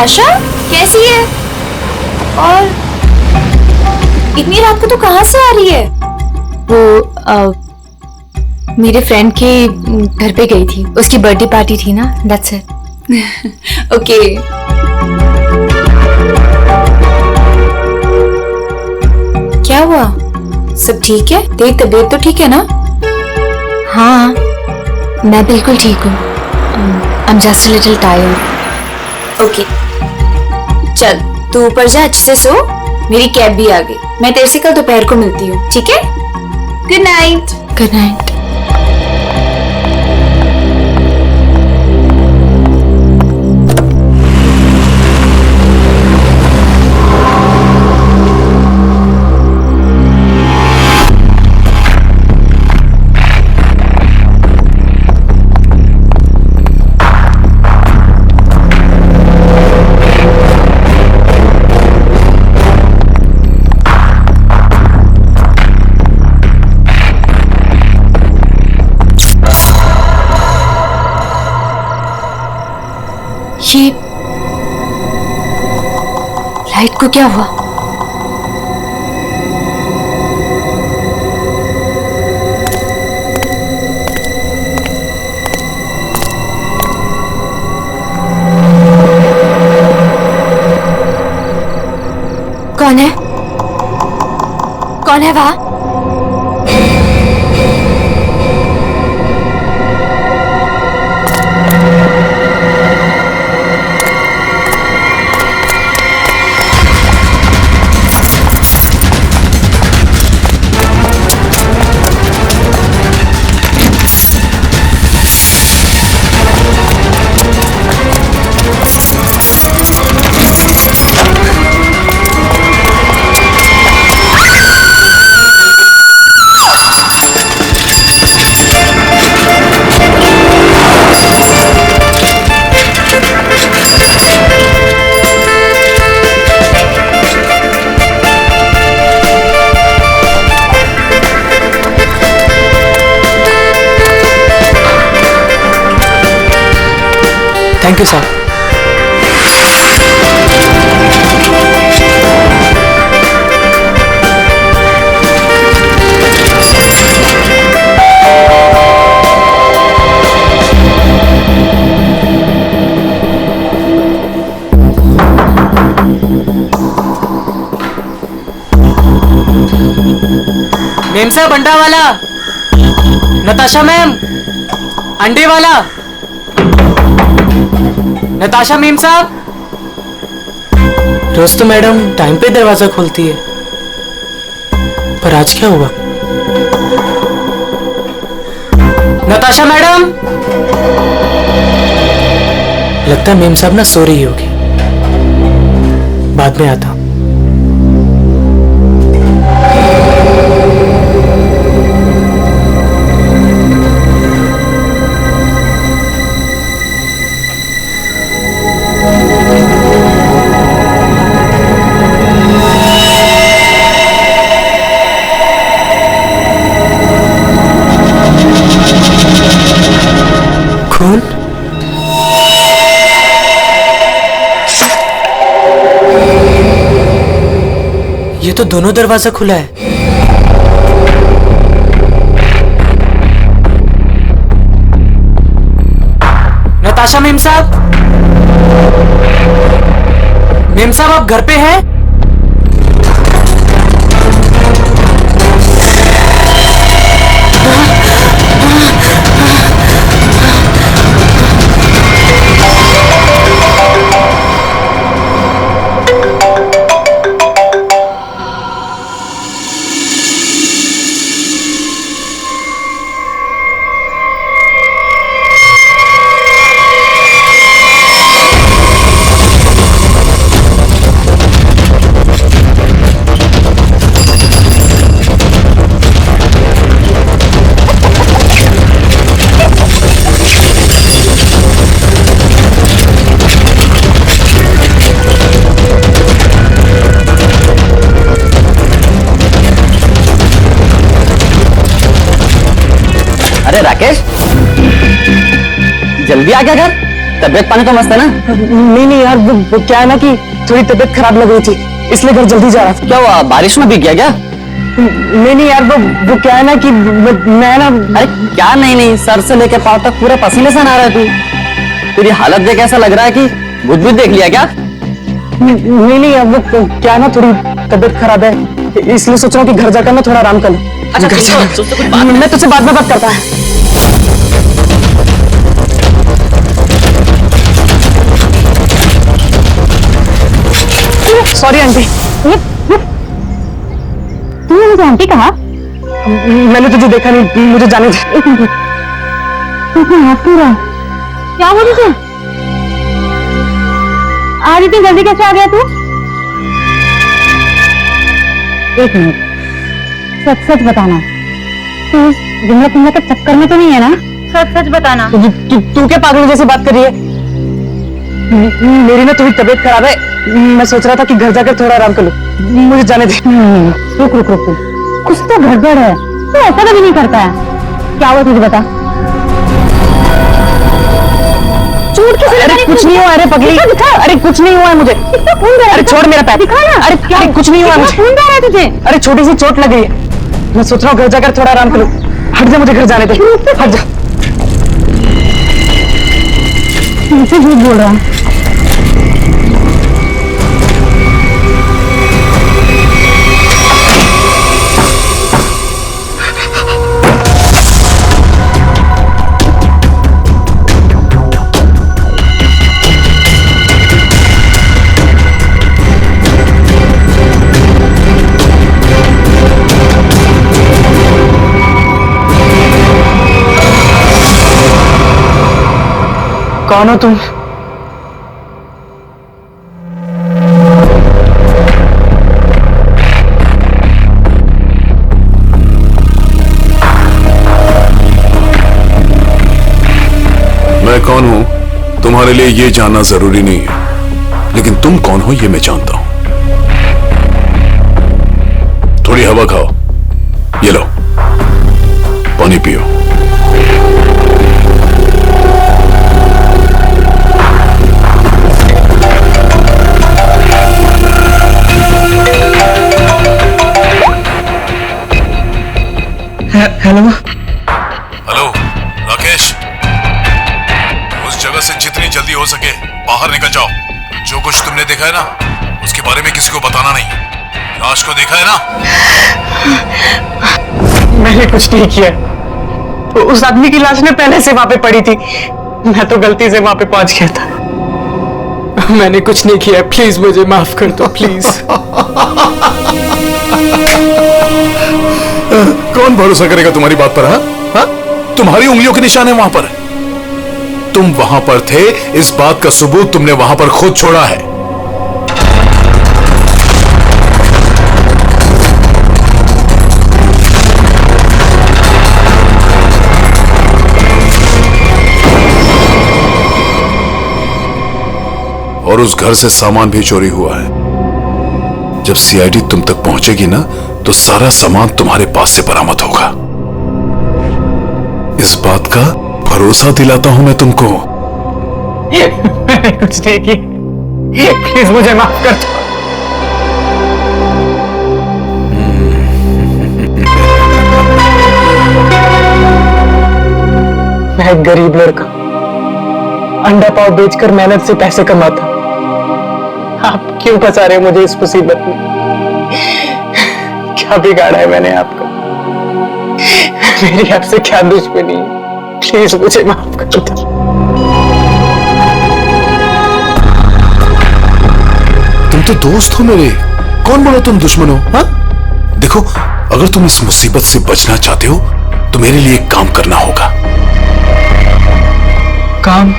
नताशा कैसी है? और इतनी रात को तो कहाँ से आ रही है? वो मेरे फ्रेंड के घर पे गई थी, उसकी बर्थडे पार्टी थी ना, दैट्स इट। ओके। क्या हुआ? सब ठीक है? तेरी तबीयत तो ठीक है ना? हाँ, मैं बिल्कुल ठीक हूँ। I'm just a little tired. Okay, चल तू ऊपर जा, अच्छे से सो। मेरी कैब भी आ गई, मैं तेरे से कल दोपहर को मिलती हूँ, ठीक है? Good night. Good night. ये लाइट को क्या हुआ? कौन है? कौन है वहां? Thank you sir. मेम साहब, अंडा वाला। नताशा मैम, अंडे वाला। नताशा मेम साहब। रोज तो मैडम टाइम पे दरवाजा खोलती है, पर आज क्या हुआ? नताशा मैडम। लगता है मेम साहब ना सो रही होगी, बाद में आता हूं। कौन? ये तो दोनों दरवाजा खुला है। नताशा मेम साहब। मेम साहब, आप घर पे हैं? अरे राकेश, जल्दी आ गया घर। तबीयत पानी तो मस्त है ना? नहीं नहीं यार, वो क्या है ना कि थोड़ी तबीयत खराब लग रही थी, इसलिए घर जल्दी जा रहा था। क्या हुआ, बारिश में भीग गया क्या? नहीं नहीं यार, वो क्या है ना कि मैं ना। अरे क्या नहीं नहीं, सर से लेकर पाँव तक पूरे पसीने से नहा रहा है तू। तेरी हालत देख ऐसा लग रहा है कि भूत भूत देख लिया क्या? नहीं नहीं यार, वो क्या है ना, थोड़ी तबीयत खराब है, इसलिए सोच रहा हूँ कि घर जाकर मैं थोड़ा आराम कर लूँ। अच्छा घर जा- मैं तुझसे बाद में बात करता है। Sorry aunty. तूने मुझे आंटी कहा? मैंने तुझे देखा नहीं, मुझे जाने दे। क्या हुआ तुझे? आज इतनी जल्दी कैसे आ गया तू? एक मिनट, सच सच बताना, तू इस जुमला तुमला के चक्कर में तो नहीं है ना? सच सच बताना। तू क्या पागल जैसे बात कर रही है? मेरी ना थोड़ी तबीयत खराब है, मैं सोच रहा था कि घर जाकर थोड़ा आराम कर लूं, मुझे जाने दे। रुक रुक रुक, कुछ तो गड़बड़ है, तू ऐसा कभी नहीं करता है। क्या हुआ तुझे बता। चोट किसे अरे लगी? कुछ नहीं हुआ, अरे पगली, अरे कुछ नहीं हुआ है मुझे। कितना खून बह रहा है? अरे छोड़ मेरा पैर। दिखा ना। अरे क्या, कुछ नहीं हुआ कितना मुझे। खून बह रहा है तुझे? अरे छोटी सी चोट लग गई है, मैं सोच रहा हूँ घर जाकर थोड़ा आराम करूं। हट जा, मुझे घर जाने दे, हट जा। तुमसे झूठ बोल रहा है। कौन हो तुम? मैं कौन हूं तुम्हारे लिए ये जानना जरूरी नहीं है, लेकिन तुम कौन हो ये मैं जानता हूं। थोड़ी हवा खाओ, ये लो पानी पियो। हेलो हेलो राकेश, उस जगह से जितनी जल्दी हो सके बाहर निकल जाओ। जो कुछ तुमने देखा है ना, उसके बारे में किसी को बताना नहीं। लाश को देखा है ना? मैंने कुछ नहीं किया, उस आदमी की लाश ने पहले से वहां पे पड़ी थी, मैं तो गलती से वहां पे पहुंच गया था। मैंने कुछ नहीं किया, प्लीज मुझे माफ कर दो, प्लीज। कौन भरोसा करेगा तुम्हारी बात पर? हाँ, तुम्हारी उंगलियों के निशान है वहां पर। तुम वहां पर थे, इस बात का सबूत तुमने वहां पर खुद छोड़ा है। और उस घर से सामान भी चोरी हुआ है। जब सीआईडी तुम तक पहुंचेगी ना, तो सारा सामान तुम्हारे पास से बरामद होगा। इस बात का भरोसा दिलाता हूं मैं तुमको। मैंने कुछ नहीं किया, प्लीज मुझे माफ कर दो। मैं एक गरीब लड़का, अंडा पाव बेचकर मेहनत से पैसे कमाता। आप क्यों फंसा रहे हो मुझे इस मुसीबत में? क्या बिगाड़ा है मैंने आपका? मेरी आपसे क्या दुश्मनी है? प्लीज मुझे माफ कर दो। तुम तो दोस्त हो मेरे, कौन बोला तुम दुश्मन हो? हाँ? देखो, अगर तुम इस मुसीबत से बचना चाहते हो तो मेरे लिए एक काम करना होगा। काम?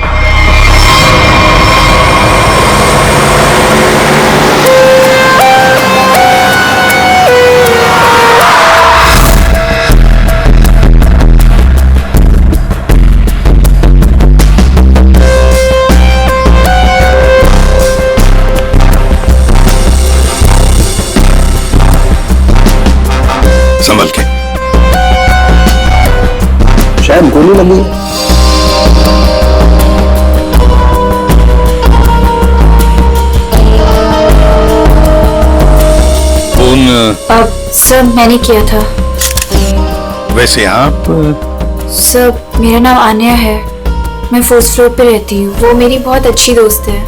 संभल के। शायद गोली लगी है। मैंने किया था। वैसे आप सर, मेरा नाम आन्या है। मैं 4th फ्लोर पे रहती हूँ। वो मेरी बहुत अच्छी दोस्त है।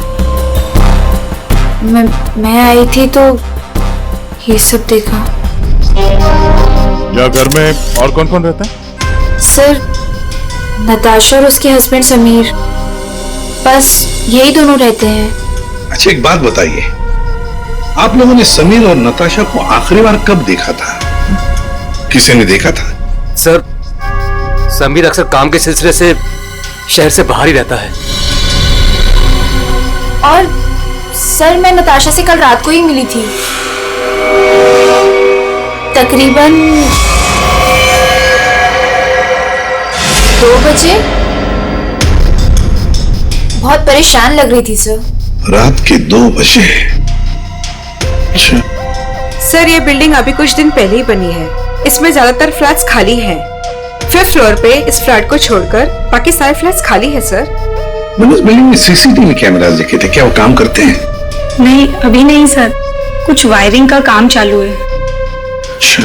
मैं आई थी तो ये सब देखा। या घर में और कौन कौन रहता है? सर, नताशा और उसके हस्बैंड समीर, बस यही दोनों रहते हैं। अच्छा, एक बात बताइए, आप लोगों ने समीर और नताशा को आखिरी बार कब देखा था? किसी ने देखा था? सर, समीर अक्सर काम के सिलसिले से शहर से बाहर ही रहता है। और सर, मैं नताशा से कल रात को ही मिली थी, तकरीबन 2 बजे। बहुत परेशान लग रही थी सर। रात के 2 बजे? अच्छा। सर, ये बिल्डिंग अभी कुछ दिन पहले ही बनी है। इसमें ज्यादातर फ्लैट्स खाली हैं। 5th फ्लोर पे इस फ्लैट को छोड़कर बाकी सारे फ्लैट्स खाली है सर। मैंने उस बिल्डिंग में सीसीटीवी कैमरास देखे थे, क्या वो काम करते हैं? नहीं, अभी नहीं सर, कुछ वायरिंग का काम चालू है। अच्छा,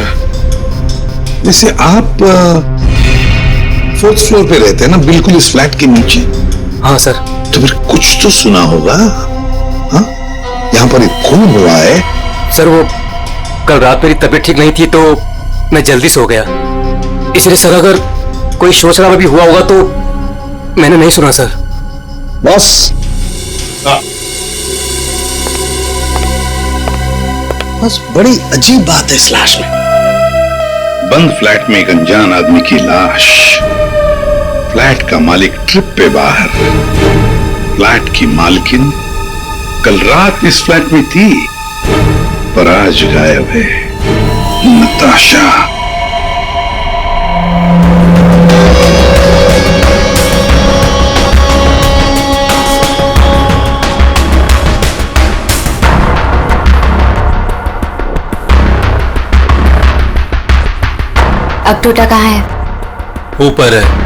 वैसे आप 4th फ्लोर पे रहते हैं ना, बिल्कुल इस फ्लैट के नीचे? हाँ सर। तो फिर कुछ तो सुना होगा। हाँ, यहाँ पर एक खून हुआ है। सर, वो कल रात मेरी तबीयत ठीक नहीं थी तो मैं जल्दी सो गया, इसलिए सर अगर कोई शोर शराबा भी हुआ होगा तो मैंने नहीं सुना सर। बॉस, बस बड़ी अजीब बात है इस लाश में। बंद फ्लैट में एक अनजान आदमी की लाश, फ्लैट का मालिक ट्रिप पे बाहर, फ्लैट की मालकिन कल रात इस फ्लैट में थी पर आज गायब है। नताशा। अब टोटा कहाँ है? ऊपर है।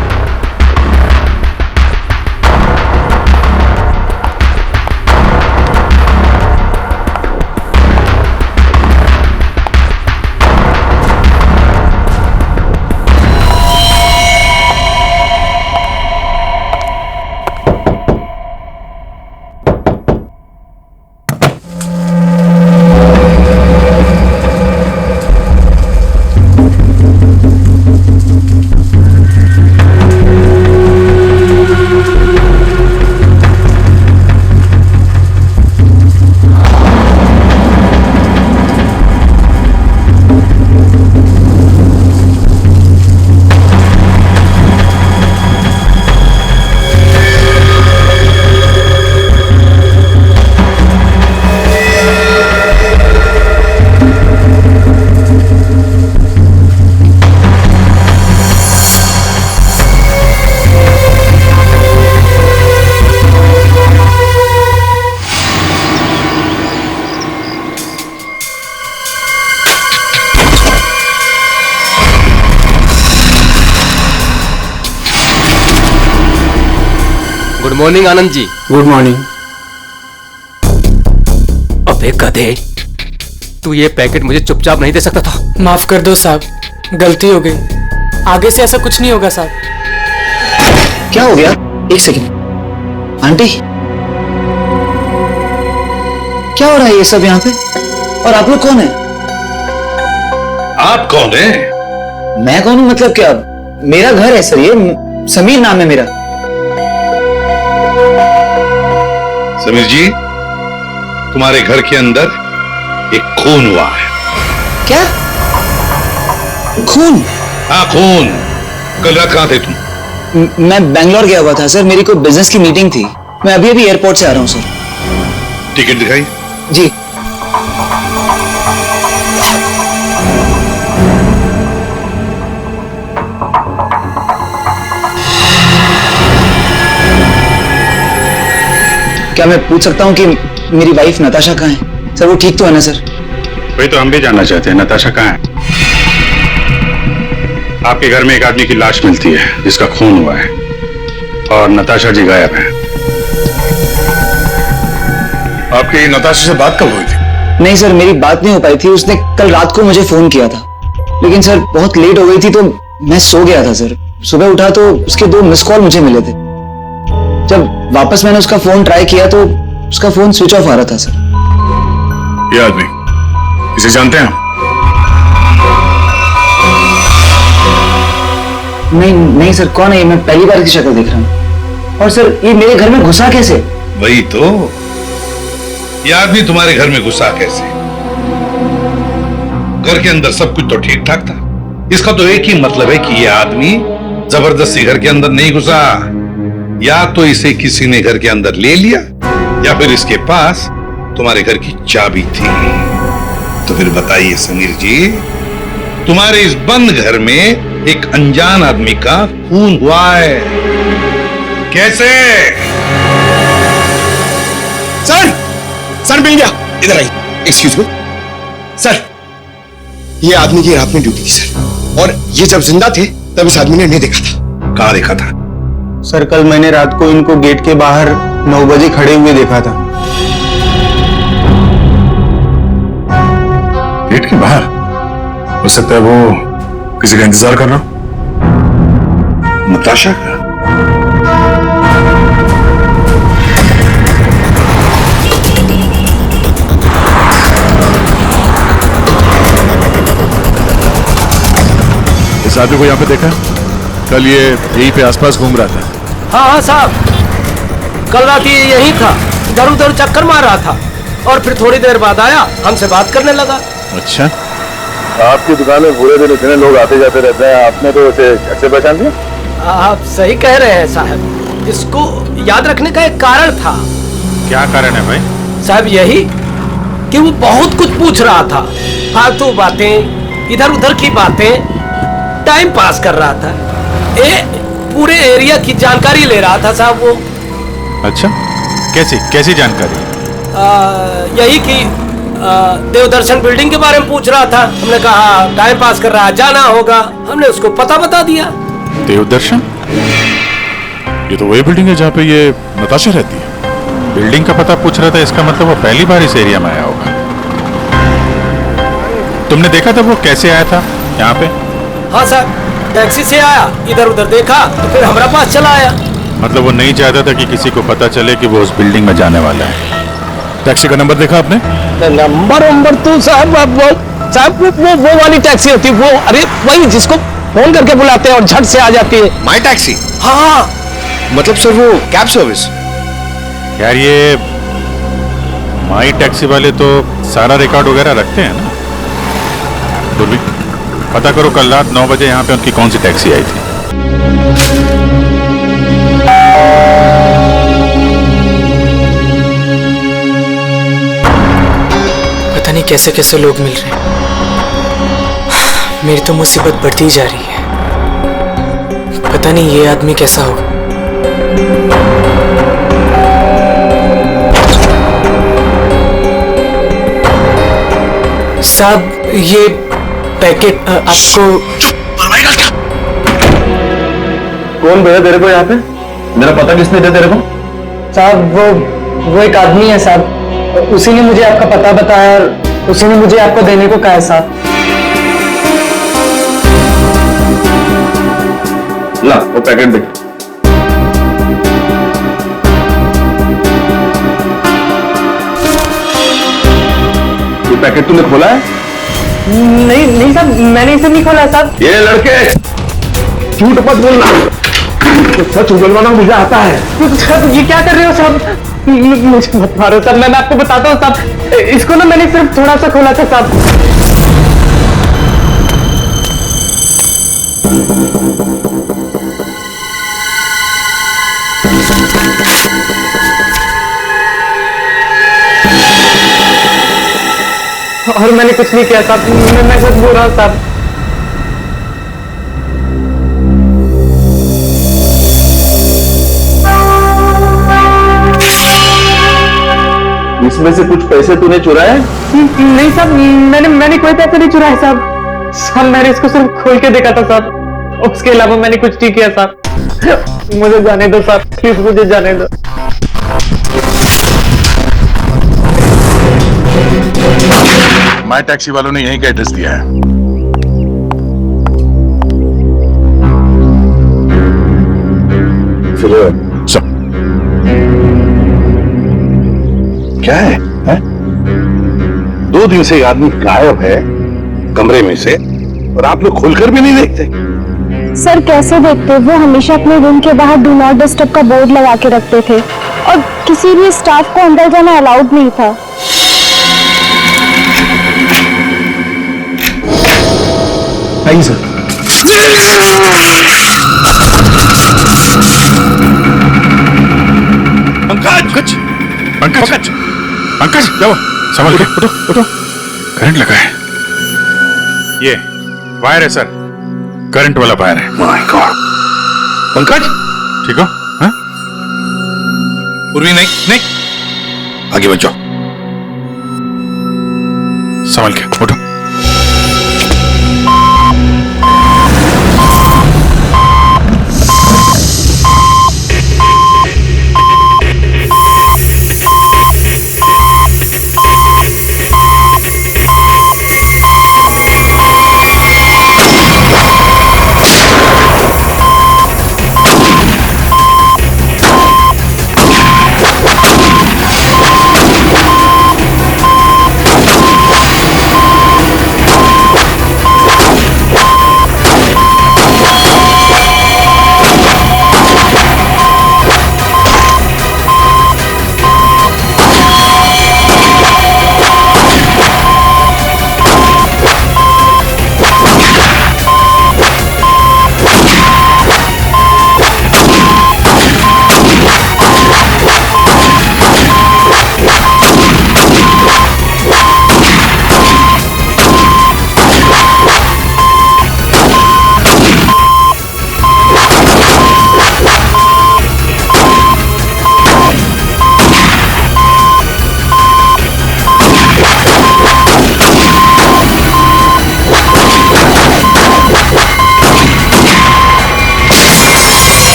Good morning Anand ji. Good morning. अबे गधे, तू ये पैकेट मुझे चुपचाप नहीं दे सकता था? माफ कर दो साहब, गलती हो गई। आगे से ऐसा कुछ नहीं होगा साहब। क्या हो गया? एक सेकंड। आंटी, क्या हो रहा है ये सब यहाँ पे? और आप लोग कौन है? आप कौन है? मैं कौन हूँ मतलब क्या? मेरा घर है सर, ये समीर नाम है मेरा। समीर जी, तुम्हारे घर के अंदर एक खून हुआ है। क्या? खून? हाँ, खून। कल रात कहां थे तुम? मैं बैंगलोर गया हुआ था सर, मेरी कोई बिजनेस की मीटिंग थी। मैं अभी अभी एयरपोर्ट से आ रहा हूँ सर। टिकट दिखाई? जी। क्या मैं पूछ सकता हूँ कि मेरी वाइफ नताशा कहाँ है? सर वो ठीक तो है ना सर? वही तो हम भी जानना चाहते हैं, नताशा कहाँ है? आपके घर में एक आदमी की लाश मिलती है जिसका खून हुआ है और नताशा जी गायब हैं। आपकी नताशा से बात कब हुई थी? नहीं सर, मेरी बात नहीं हो पाई थी। उसने कल रात को मुझे फोन किया था। लेकिन सर बहुत लेट हो गई थी तो मैं सो गया था सर। सुबह उठा तो उसके 2 मिस कॉल मुझे मिले थे। जब वापस मैंने उसका फोन ट्राई किया तो उसका फोन स्विच ऑफ आ रहा था सर। ये आदमी, इसे जानते हैं? नहीं सर, कौन है ये? मैं पहली बार इसकी शक्ल देख रहा हूँ। और सर ये मेरे घर में घुसा कैसे? वही तो, ये आदमी तुम्हारे घर में घुसा कैसे? घर के अंदर सब कुछ तो ठीक ठाक था। इसका तो एक ही मतलब है कि ये आदमी जबरदस्ती घर के अंदर नहीं घुसा। या तो इसे किसी ने घर के अंदर ले लिया या फिर इसके पास तुम्हारे घर की चाबी थी। तो फिर बताइए समीर जी, तुम्हारे इस बंद घर में एक अनजान आदमी का खून हुआ है, कैसे? सर मिल गया, इधर आई। एक्सक्यूज मी सर, ये आदमी की रात में ड्यूटी थी सर, और ये जब जिंदा थे तब इस आदमी ने नहीं देखा था। कहां देखा था? सर कल मैंने रात को इनको गेट के बाहर 9 बजे खड़े हुए देखा था। गेट के बाहर? हो सकता है वो किसी का इंतजार कर रहा। नताशा का? इस आदमी को यहाँ पे देखा? कल ये यहीं पे आसपास घूम रहा था। हाँ साहब, कल रात ये यहीं था, इधर उधर चक्कर मार रहा था और फिर थोड़ी देर बाद आया, हमसे बात करने लगा। अच्छा, आपकी दुकान में पूरे दिन इतने लोग आते जाते रहते हैं, आपने तो उसे कैसे पहचान लिया? आप सही कह रहे हैं साहब, इसको याद रखने का एक कारण था। क्या कारण है भाई? साहब यही कि वो बहुत कुछ पूछ रहा था, फालतू बातें, इधर उधर की बातें, टाइम पास कर रहा था। पूरे एरिया की जानकारी ले रहा था साहब वो। अच्छा, कैसी जानकारी? यही कि देवदर्शन बिल्डिंग के बारे में पूछ रहा था। हमने कहा टाइम पास कर रहा है, जाना होगा, हमने उसको पता बता दिया। देवदर्शन? ये तो वही बिल्डिंग है जहाँ पे ये नताशा रहती है। बिल्डिंग का पता पूछ रहा था, इसका मतलब वो पहली बार इस एरिया में आया होगा। तुमने देखा था वो कैसे आया था यहाँ पे? हाँ सर, टैक्सी से आया, इधर उधर देखा तो फिर हमारे पास चला आया। मतलब वो नहीं चाहता था कि किसी को पता चले कि वो उस बिल्डिंग में जाने वाला है। टैक्सी का नंबर देखा आपने? नंबर तो साहब वो वाली टैक्सी होती है वो, अरे वही जिसको फोन करके बुलाते हैं और झट से आ जाती है। माई टैक्सी? हाँ, मतलब सर वो कैब सर्विस? यार ये माई टैक्सी वाले तो सारा रिकॉर्ड वगैरह रखते हैं ना। दुर्वी, पता करो कल रात 9 बजे यहाँ पे उनकी कौन सी टैक्सी आई थी। पता नहीं कैसे कैसे लोग मिल रहे हैं। मेरी तो मुसीबत बढ़ती जा रही है। पता नहीं ये आदमी कैसा होगा। साहब ये पैकेट आपको। कौन भेजा तेरे को यहाँ पे? मेरा पता किसने दिया तेरे को? साहब वो एक आदमी है साहब, उसी ने मुझे आपका पता बताया और उसी ने मुझे आपको देने को कहा है साहब। ला वो पैकेट देख। ये पैकेट तूने खोला है? नहीं साहब, मैंने इसे नहीं खोला साहब। ये लड़के झूठ मत बोलना, तो सच उगलवाना मुझे आता है। साहब ये क्या कर रहे हो साहब? मुझे मत मारो साहब, मैं आपको बताता हूँ साहब, इसको ना मैंने सिर्फ थोड़ा सा खोला था साहब। और मैंने कुछ नहीं किया साहब, मैं सच बोल रहा हूँ साहब। इसमें से कुछ पैसे तूने चुराए? नहीं साहब, मैंने कोई पैसे नहीं चुराए साहब। मैंने इसको सिर्फ खोल के देखा था साहब, उसके अलावा मैंने कुछ नहीं किया साहब। मुझे जाने दो साहब, प्लीज मुझे जाने दो। माई टैक्सी वालों ने यहीं का एड्रेस दिया है। चलो सब क्या है, हैं? 2 दिन से आदमी गायब है कमरे में से और आप लोग खोलकर भी नहीं देखते। सर कैसे देखते? वो हमेशा अपने रूम के बाहर डू नॉट डिस्टर्ब का बोर्ड लगा के रखते थे और किसी भी स्टाफ को अंदर जाना अलाउड नहीं था। आइए सर। पंकज पंकज पंकज जाओ, संभल के उठो उठो, करंट लगा है। ये वायर है सर, करंट वाला वायर है। My God. पंकज ठीक हो? हाँ? उर्वी नहीं नहीं, आगे बढ़ जाओ, संभल के उठो।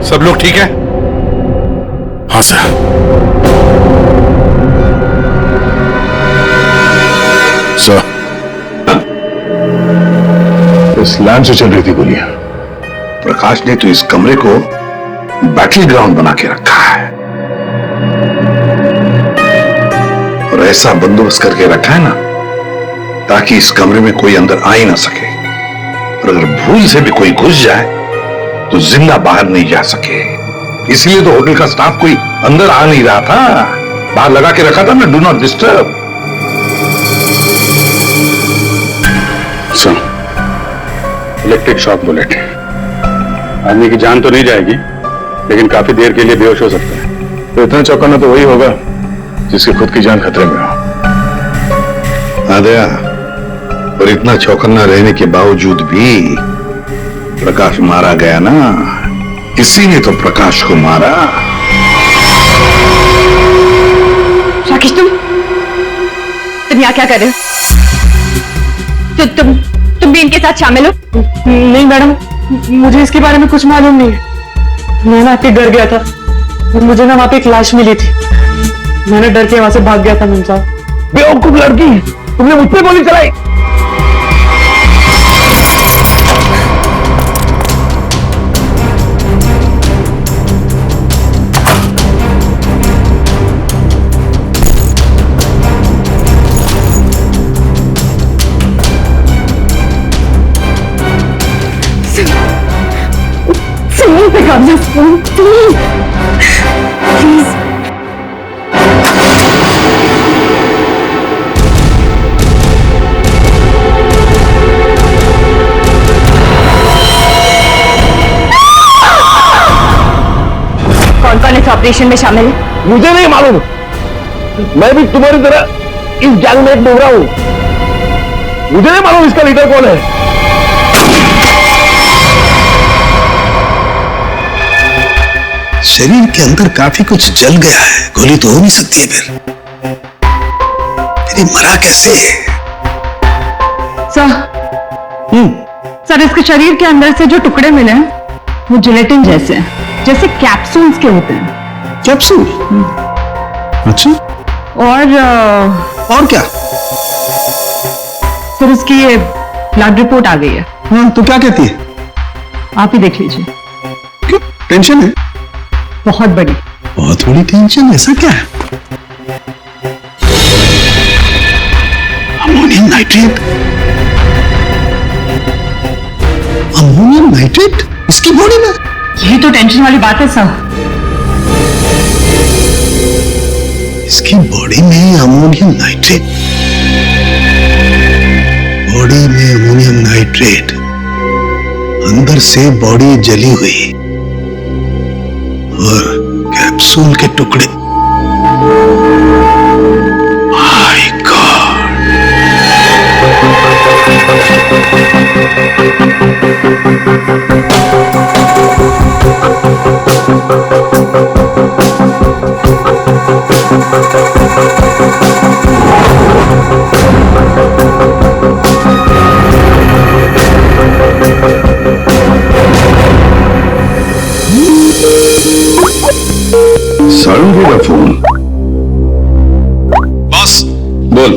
सब लोग ठीक है? हाँ सर। सर, इस लैंड से चल रही थी गोलियां। प्रकाश ने तो इस कमरे को बैटल ग्राउंड बना के रखा है और ऐसा बंदोबस्त करके रखा है ना ताकि इस कमरे में कोई अंदर आ ही ना सके, और अगर भूल से भी कोई घुस जाए तो जिंदा बाहर नहीं जा सके। इसलिए तो होटल का स्टाफ कोई अंदर आ नहीं रहा था, बाहर लगा के रखा था ना, do not disturb. Soon, electric shock bullet, आदमी की जान तो नहीं जाएगी लेकिन काफी देर के लिए बेहोश हो सकता है। तो इतना चौंकाना तो वही होगा जिसकी खुद की जान खतरे में हो। आदया, और इतना चौकन्ना रहने के बावजूद भी प्रकाश मारा गया ना, इसी ने तो प्रकाश को मारा। राकेश, तुम यहाँ क्या कर रहे हो? तुम भी इनके साथ शामिल हो? नहीं मैडम, मुझे इसके बारे में कुछ मालूम नहीं है। मैं ना आपके घर गया था और मुझे ना वहां पे एक लाश मिली थी। मैंने डर के वहां से भाग गया था। मैम साहब, बेवकूफ लड़की, तुमने मुझ पे गोली चलाई। प्लीज कौन इस ऑपरेशन में शामिल है? मुझे नहीं मालूम, मैं भी तुम्हारी तरह इस गैंग में एक डोगरा हूं। मुझे नहीं मालूम इसका लीडर कौन है। शरीर के अंदर काफी कुछ जल गया है, गोली तो हो नहीं सकती है फिर ये मरा कैसे? सर, इसके शरीर के अंदर से जो टुकड़े मिले हैं वो जिलेटिन जैसे हैं, जैसे कैप्सूल्स के होते हैं। कैप्सूल? अच्छा, और क्या? सर उसकी ये ब्लड रिपोर्ट आ गई है। हाँ, तो क्या कहती है? आप ही देख लीजिए। क्यों, टेंशन है? बहुत बड़ी। बहुत बड़ी टेंशन? ऐसा क्या है? Ammonium nitrate? अमोनियम नाइट्रेट इसकी बॉडी में? यही तो टेंशन वाली बात है सर। इसकी बॉडी में अमोनियम नाइट्रेट? बॉडी में अमोनियम नाइट्रेट, अंदर से बॉडी जली हुई और कैप्सूल के टुकड़े। My God! सारुंगी का फोन। बॉस, बोल।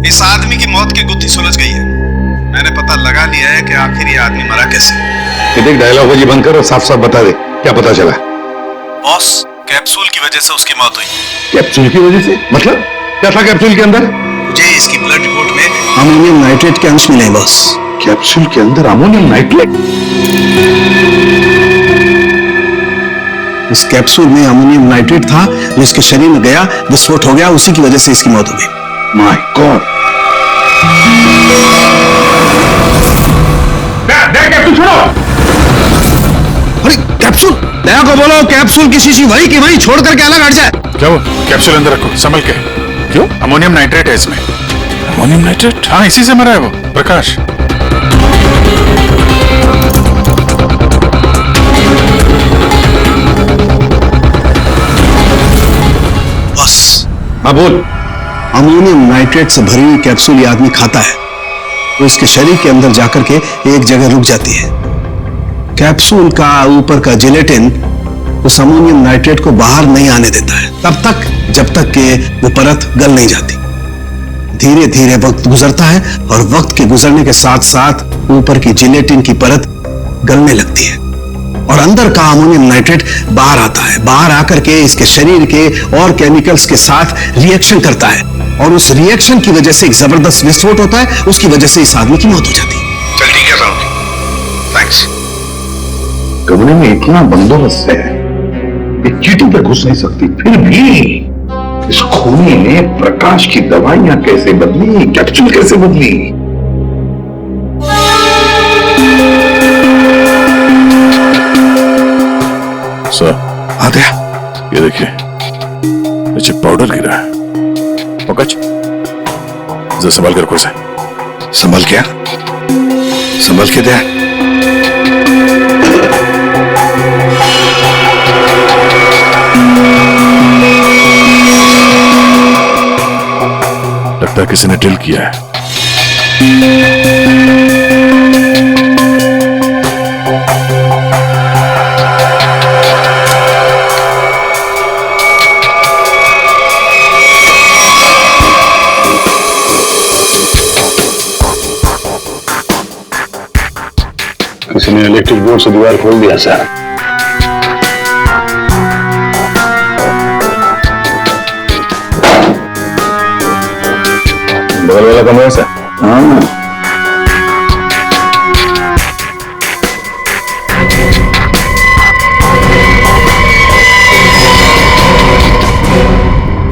इस आदमी की मौत की गुत्थी सुलझ गई है। मैंने पता लगा लिया है कि आखिर ये आदमी मरा कैसे। देख, डायलॉग जी बंद कर और साफ साफ बता दे, क्या पता चला? बॉस, कैप्सूल की वजह से उसकी मौत हुई। कैप्सूल की वजह से? मतलब क्या था कैप्सूल के अंदर? मुझे इसकी ब्लड रिपोर्ट में अमोनियम नाइट्रेट के अंश मिले बॉस। कैप्सूल के अंदर अमोनियम नाइट्रेट? इस कैप्सूल में अमोनियम नाइट्रेट था जो इसके शरीर में गया, विस्फोट हो गया, उसी की वजह से इसकी मौत हो गई। My God! कैप्सूल छोड़ो! अरे कैप्सूल, दया को बोलो कैप्सूल की शीशी वही की वही छोड़ करके अलग हट जाए। क्या वो? कैप्सूल अंदर रखो, संभल के। क्यों? अमोनियम नाइट्रेट है इसमें। Ammonium nitrate? हाँ, इसी से मरा है वो प्रकाश। बस। हाँ बोल। अमोनियम नाइट्रेट से भरी हुई कैप्सूल ये आदमी खाता है तो इसके शरीर के अंदर जाकर के एक जगह रुक जाती है। कैप्सूल का ऊपर का जिलेटिन उस अमोनियम नाइट्रेट को बाहर नहीं आने देता है तब तक जब तक कि वो परत गल नहीं जाती। धीरे धीरे वक्त गुजरता है और वक्त के गुजरने के साथ साथ ऊपर की जिलेटिन की परत गलने लगती है और अंदर का अमोनियम नाइट्रेट बाहर आता है। बाहर आकर के इसके शरीर के और केमिकल्स के साथ रिएक्शन करता है और उस रिएक्शन की वजह से एक जबरदस्त विस्फोट होता है। उसकी वजह से इस आदमी की मौत हो जाती है। चल ठीक है साहब, थैंक्स। कमरे में इतना बंदोबस्त है, एक चीटी पे घुस नहीं सकती, फिर भी इस खूनी ने प्रकाश की दवाइयां कैसे बदली, कैप्सूल कैसे बदली? सर, आ गया। ये देखिए, नीचे पाउडर गिरा है। पंकज, जरा संभाल कर कोसे। संभल क्या? संभल के दे। लगता है किसी ने ड्रिल किया है। किसी ने इलेक्ट्रिक बोर्ड से दीवार खोल दिया सर। बगल वाला कमरा है सर। हाँ,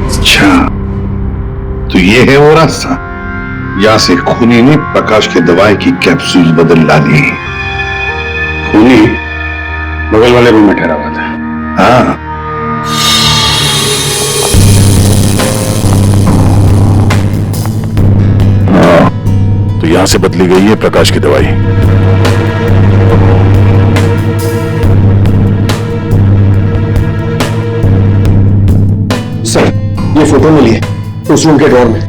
अच्छा, तो ये है वो रास्ता। यहां से खूनी ने प्रकाश की दवाई की कैप्सूल बदल डाली। खूनी बगल वाले रूम में ठहरा हुआ था। हाँ, तो यहां से बदली गई है प्रकाश की दवाई। सर, ये फोटो मिली है उस रूम के ड्रॉर में।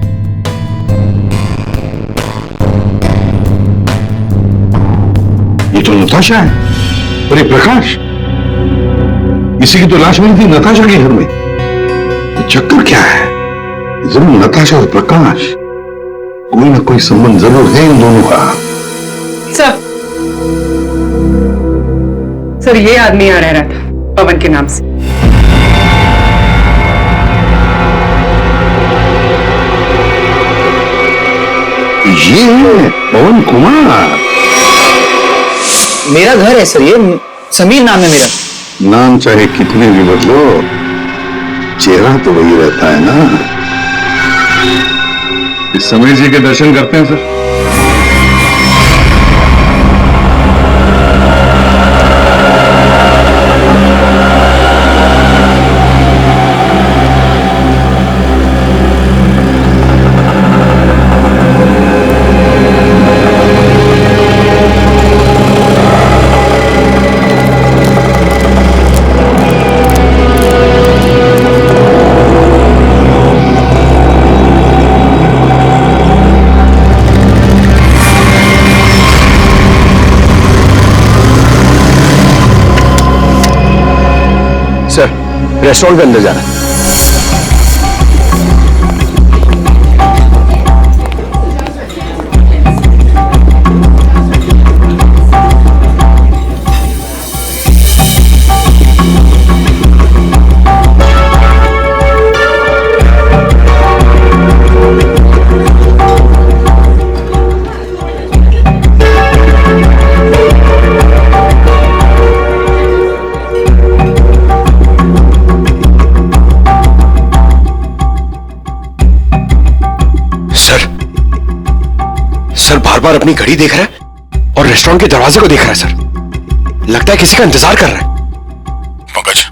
ये तो नताशा है। अरे प्रकाश, इसी की तो लाश मिली थी नताशा के घर में। ये चक्कर क्या है? जरूर नताशा और प्रकाश, कोई ना कोई संबंध जरूर है इन दोनों का। सर ये आदमी यहाँ रह रहा था पवन के नाम से। ये है पवन कुमार। मेरा घर है सर, ये समीर नाम है मेरा। नाम चाहे कितने भी बदलो, चेहरा तो वही रहता है ना। इस समीर जी के दर्शन करते हैं सर। रेस्टोरेंट के अंदर जाना है। सर बार बार अपनी घड़ी देख रहा है और रेस्टोरेंट के दरवाजे को देख रहा है सर। लगता है किसी का इंतजार कर रहा है। पंकज,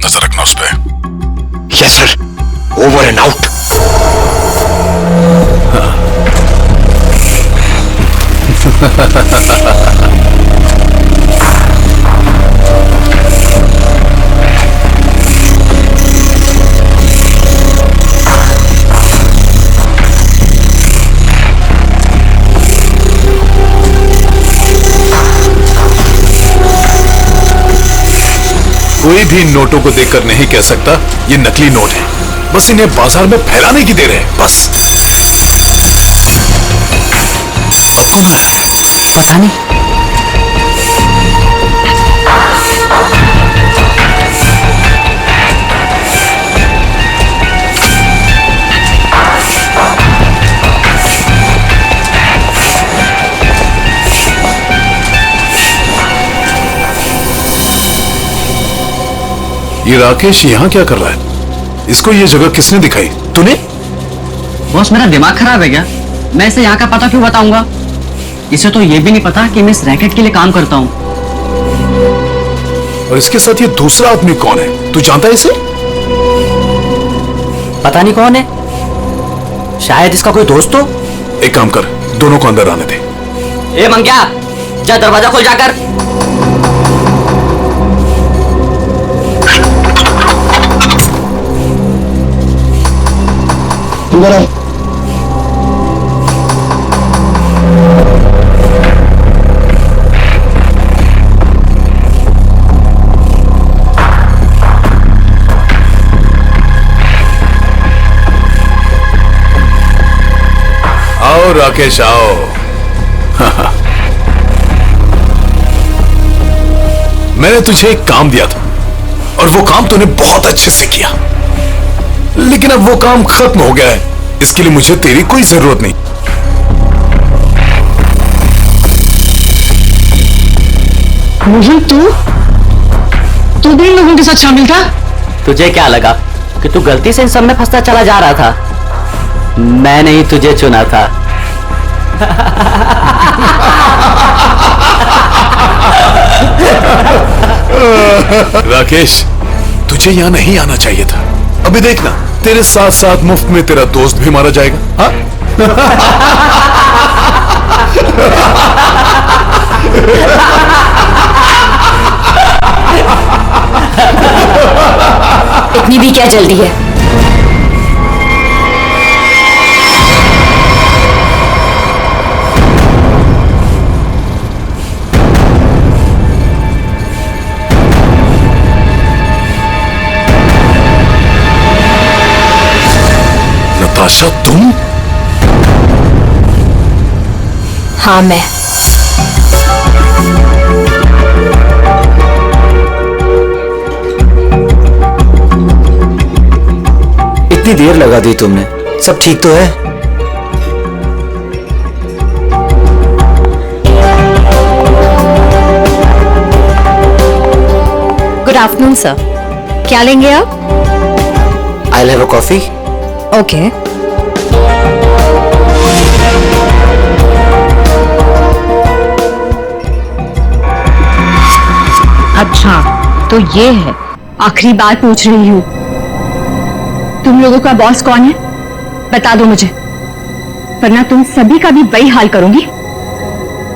नजर रखना उस पर। Yes sir, over and out. कोई भी नोटों को देखकर नहीं कह सकता ये नकली नोट है। बस इन्हें बाजार में फैलाने की देर है, बस। अब कौन आया है? पता नहीं। ये राकेश यहाँ क्या कर रहा है? इसको ये जगह किसने दिखाई? तूने? बॉस, मेरा दिमाग खराब है क्या? मैं इसे यहाँ का पता क्यों बताऊंगा? इसे तो ये भी नहीं पता कि मैं इस रैकेट के लिए काम करता हूँ। और इसके साथ ये दूसरा आदमी कौन है? तू जानता है इसे? पता नहीं कौन है, शायद इसका कोई दोस्त हो। एक काम कर, दोनों को अंदर आने दे। ए मंग्या, जा दरवाजा खोल जाकर। आओ राकेश, आओ। मैंने तुझे एक काम दिया था और वो काम तूने बहुत अच्छे से किया, लेकिन अब वो काम खत्म हो गया है। इसके लिए मुझे तेरी कोई जरूरत नहीं। मुझे तू भी इन लोगों के साथ शामिल था? तुझे क्या लगा कि तू गलती से इन सब में फंसता चला जा रहा था? मैंने ही तुझे चुना था। राकेश, तुझे यहां नहीं आना चाहिए था। अभी देखना, तेरे साथ साथ मुफ्त में तेरा दोस्त भी मारा जाएगा। हाँ? इतनी भी क्या जल्दी है? नताशा तुम? हाँ मैं। इतनी देर लगा दी तुमने, सब ठीक तो है? गुड आफ्टरनून सर, क्या लेंगे आप? I'll have a coffee. Okay. अच्छा तो ये है, आखिरी बार पूछ रही हूँ, तुम लोगों का बॉस कौन है? बता दो मुझे, वरना तुम सभी का भी वही हाल करूंगी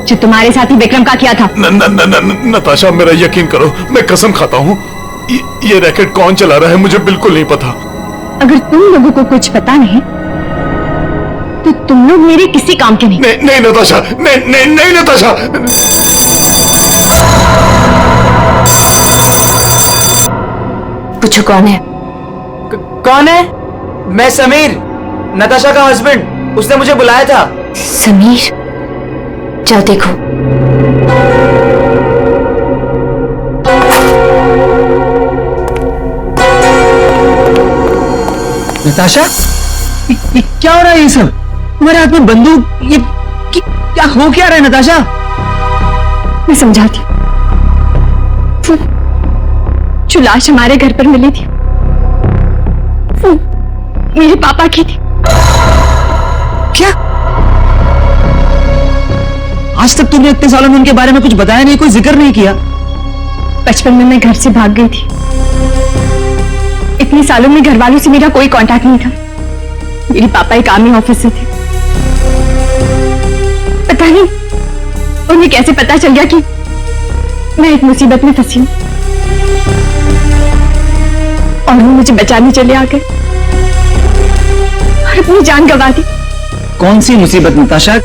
जो तुम्हारे साथी विक्रम का किया था। नताशा मेरा यकीन करो, मैं कसम खाता हूँ, ये रैकेट कौन चला रहा है मुझे बिल्कुल नहीं पता। अगर तुम लोगों को कुछ पता नहीं तो तुम लोग मेरे किसी काम के नहीं। नहीं नताशा, नहीं नताशा। पूछो कौन है? कौन है? मैं समीर, नताशा का हस्बैंड, उसने मुझे बुलाया था। समीर, जाओ देखो। नताशा, ये क्या हो रहा है? ये सब तुम्हारे हाथ में बंदूक, ये क्या हो क्या रहा है नताशा? मैं समझाती हूँ। जो लाश हमारे घर पर मिली थी वो मेरे पापा की थी। क्या? आज तक तुमने इतने सालों में उनके बारे में कुछ बताया नहीं, कोई जिक्र नहीं किया। बचपन में मैं घर से भाग गई थी, इतने सालों में घर वालों से मेरा कोई कांटेक्ट नहीं था। मेरे पापा एक आर्मी ऑफिसर थे। पता नहीं उन्हें कैसे पता चल गया कि मैं एक मुसीबत में फंसी हूं और वो मुझे बचाने चले आ गए और अपनी जान गंवा दी। कौन सी मुसीबत नताशा,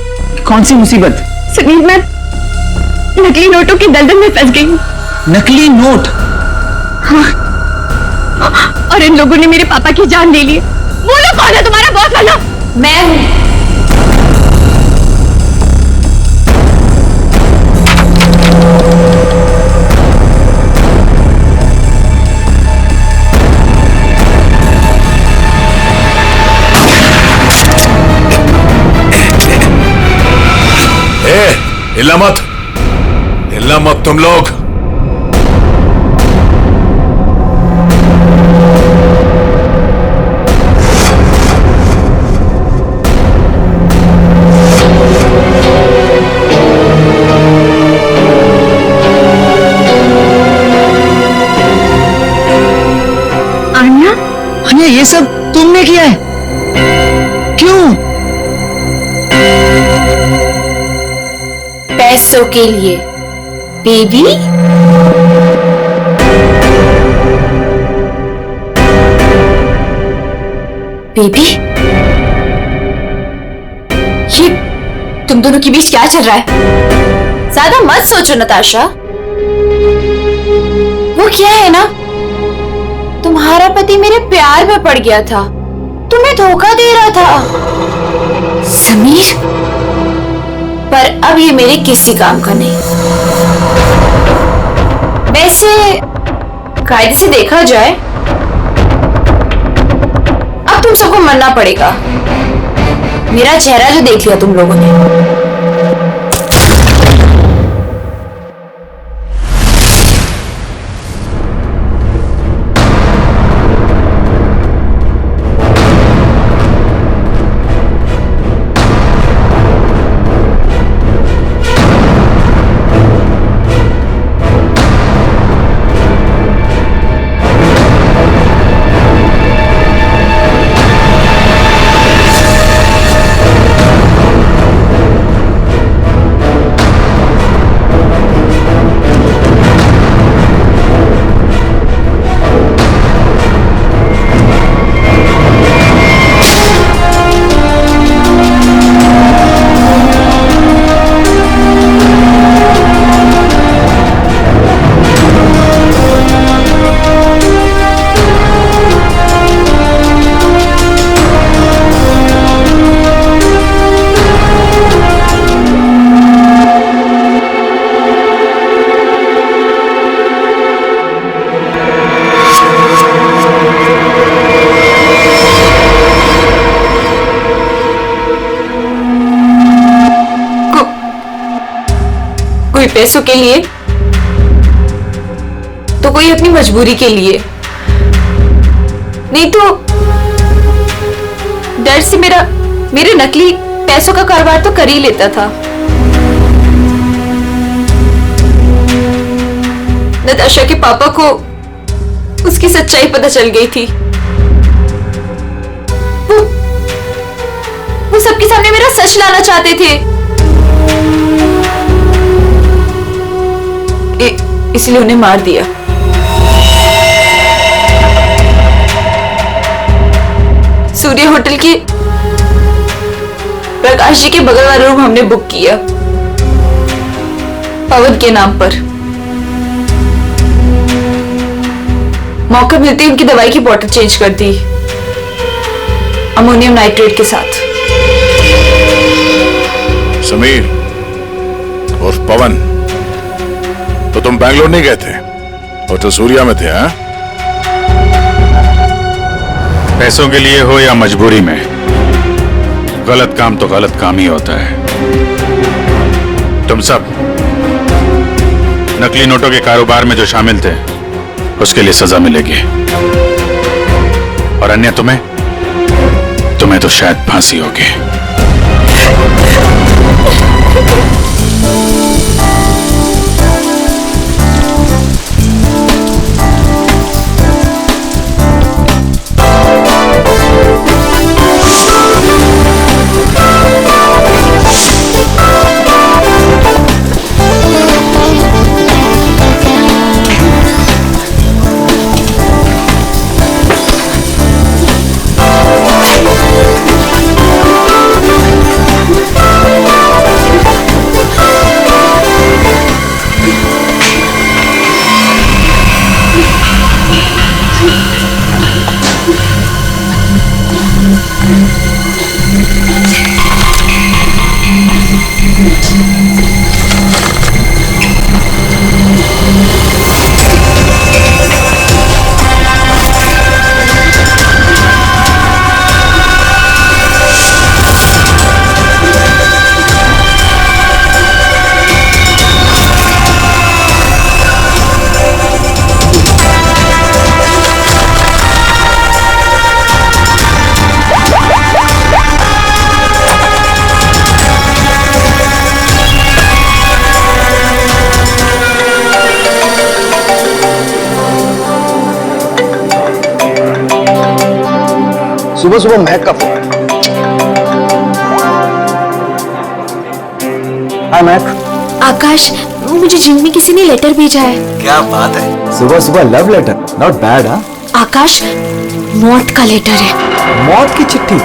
कौन सी मुसीबत? सुनील, मैं नकली नोटों की दलदल में फंस गई हूं। नकली नोट? हाँ, और इन लोगों ने मेरे पापा की जान ले ली। बोलो कौन है तुम्हारा बॉस वाला? मैं हूं। हिलना मत, हिलना मत तुम लोग। अन्या, ये सब तुमने किया है? क्यों? पैसों के लिए बेबी। बेबी, ये तुम दोनों के बीच क्या चल रहा है? ज्यादा मत सोचो नताशा। वो क्या है ना, तुम्हारा पति मेरे प्यार में पड़ गया था, तुम्हें धोखा दे रहा था समीर, पर अब ये मेरे किसी काम का नहीं। वैसे कायदे से देखा जाए अब तुम सबको मरना पड़ेगा। मेरा चेहरा जो देख लिया तुम लोगों ने। पैसों के लिए तो कोई अपनी मजबूरी के लिए। नहीं तो डर से मेरे नकली पैसों का कारोबार तो कर ही लेता था। नताशा के पापा को उसकी सच्चाई पता चल गई थी। वो सबके सामने मेरा सच लाना चाहते थे। इसलिए उन्हें मार दिया। सूर्य होटल के प्रकाश जी के बगल वाला रूम हमने बुक किया पवन के नाम पर। मौका मिलते ही उनकी दवाई की बोतल चेंज कर दी अमोनियम नाइट्रेट के साथ। समीर और पवन, तो तुम बैंगलोर नहीं गए थे, होटल सूर्या में थे? हाँ, पैसों के लिए हो या मजबूरी में, गलत काम तो गलत काम ही होता है। तुम सब नकली नोटों के कारोबार में जो शामिल थे उसके लिए सजा मिलेगी, और अन्य तुम्हें तो शायद फांसी होगी। सुबह सुबह महक का फोन। हाय महक। आकाश, मुझे जिम में किसी ने लेटर भेजा है। क्या बात है, सुबह सुबह लव लेटर, नॉट बैड। हाँ आकाश, मौत का लेटर है। मौत की चिट्ठी?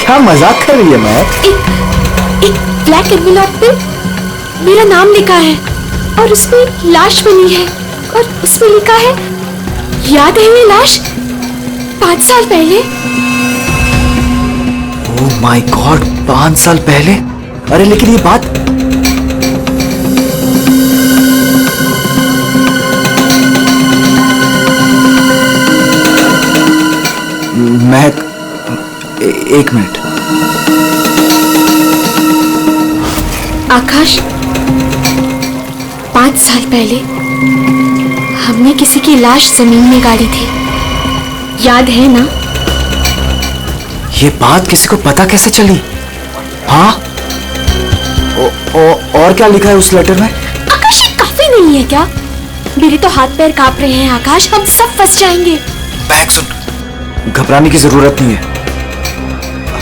क्या मजाक कर रही है महक? एक ब्लैक एनवेलप पे मेरा नाम लिखा है और उसमें लाश बनी है और उसमें लिखा है, याद है ये लाश 5 साल पहले? ओह माय गॉड, 5 साल पहले? अरे लेकिन ये बात महक, एक मिनट। आकाश, 5 साल पहले हमने किसी की लाश जमीन में गाड़ी थी, याद है ना? ये बात किसी को पता कैसे चली? हाँ, और क्या लिखा है उस लेटर में? आकाश, ये काफी नहीं है क्या? मेरे तो हाथ पैर कांप रहे हैं आकाश, हम सब फंस जाएंगे। महक सुन, घबराने की जरूरत नहीं है,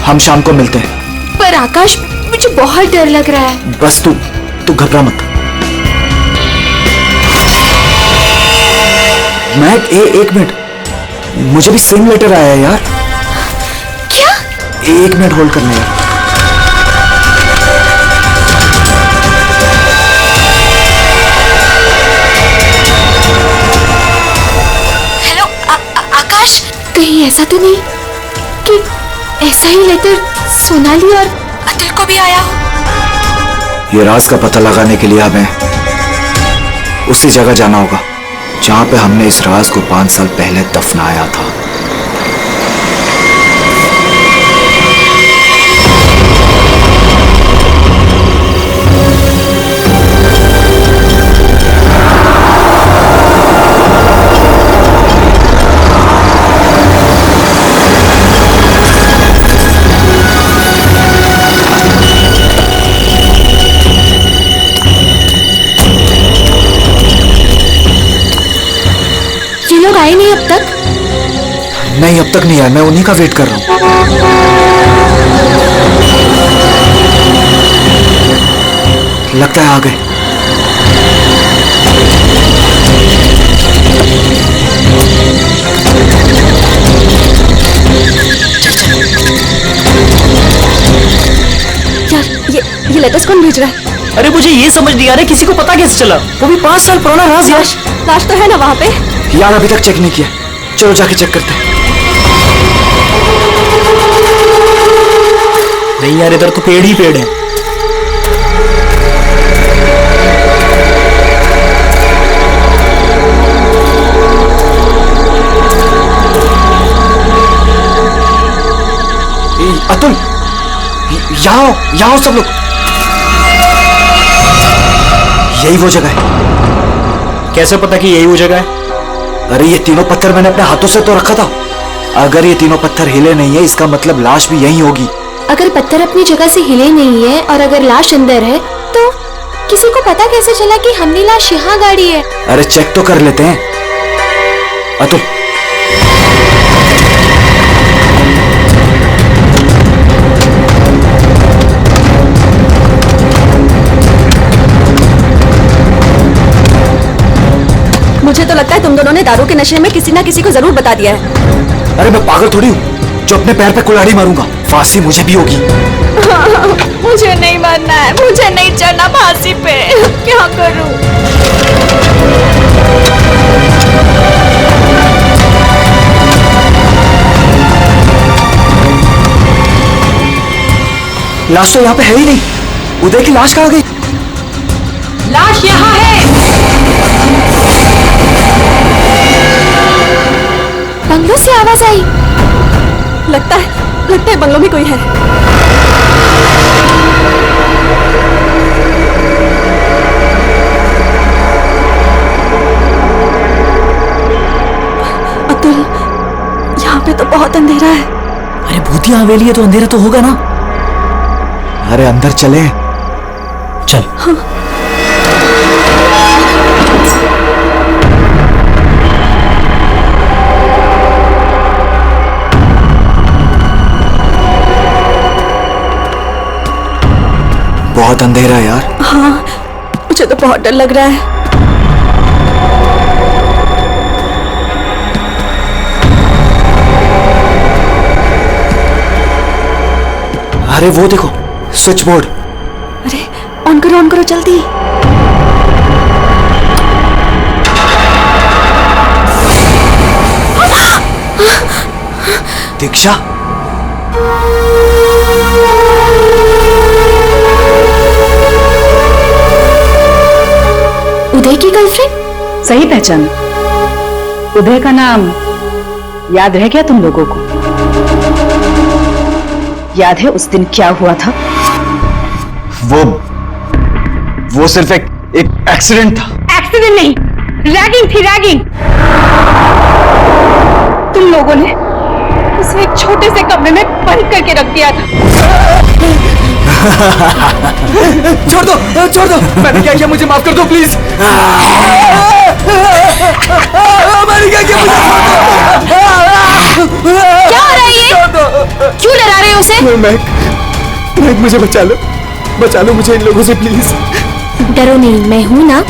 हम शाम को मिलते हैं। पर आकाश, मुझे बहुत डर लग रहा है। बस तू घबरा मत। महक, एक मिनट, मुझे भी सेम लेटर आया है यार। क्या? 1 मिनट होल्ड करना यार। हेलो आकाश, कहीं ऐसा तो नहीं कि ऐसा ही लेटर सोनाली और अतुल को भी आया हो? ये राज का पता लगाने के लिए हमें उसी जगह जाना होगा जहां पे हमने इस राज को 5 साल पहले दफनाया था। नहीं, अब तक नहीं आया, मैं उन्हीं का वेट कर रहा हूँ। लगता है आ गए। ये लेटर्स कौन भेज रहा है? अरे मुझे ये समझ नहीं आ रहा किसी को पता कैसे चला, वो भी 5 साल पुराना राज। यार लाश तो है ना वहाँ पे? यार अभी तक चेक नहीं किया, चलो जाके चेक करते हैं। नहीं यार, इधर तो पेड़ ही पेड़ है। अतुल, यहाँ सब लोग। यही वो जगह है। कैसे पता कि यही वो जगह है? अरे ये तीनों पत्थर मैंने अपने हाथों से तो रखा था। अगर ये तीनों पत्थर हिले नहीं है, इसका मतलब लाश भी यहीं होगी। अगर पत्थर अपनी जगह से हिले नहीं है और अगर लाश अंदर है, तो किसी को पता कैसे चला कि हमने लाश यहाँ गाड़ी है? अरे चेक तो कर लेते हैं। अतुल, मुझे तो लगता है तुम दोनों ने दारू के नशे में किसी ना किसी को जरूर बता दिया है। अरे मैं पागल थोड़ी हूँ जो अपने पैर पे कुल्हाड़ी मारूंगा। फांसी मुझे भी होगी। मुझे नहीं मरना है, मुझे नहीं चढ़ना फांसी पे। क्या करूं? लाश तो यहाँ पे है ही नहीं। उदय की लाश कहाँ गई? लाश यहाँ है। बंगलों से आवाज आई। लगता है बंगलों में कोई है। अतुल, यहाँ पे तो बहुत अंधेरा है। अरे भूतिया हवेली है तो अंधेरा तो होगा ना। अरे अंदर चले। चल। हाँ। बहुत अंधेरा है यार। हाँ, मुझे तो बहुत डर लग रहा है। अरे वो देखो, स्विच बोर्ड। अरे ऑन करो जल्दी। दीक्षा, उदय की गर्लफ्रेंड? सही पहचान। उदय का नाम याद रह गया तुम लोगों को? याद है उस दिन क्या हुआ था? वो सिर्फ एक एक्सीडेंट था। एक्सीडेंट नहीं, रैगिंग थी, रैगिंग। तुम लोगों ने उसे एक छोटे से कमरे में बंद करके रख दिया था। छोड़ दो, मैंने क्या किया, मुझे माफ कर दो प्लीज। मैंने क्या किया, क्या हो रहा है ये? क्यों डरा रहे हो उसे? मैं मुझे बचा लो मुझे इन लोगों से प्लीज। डरो नहीं, मैं हूं ना।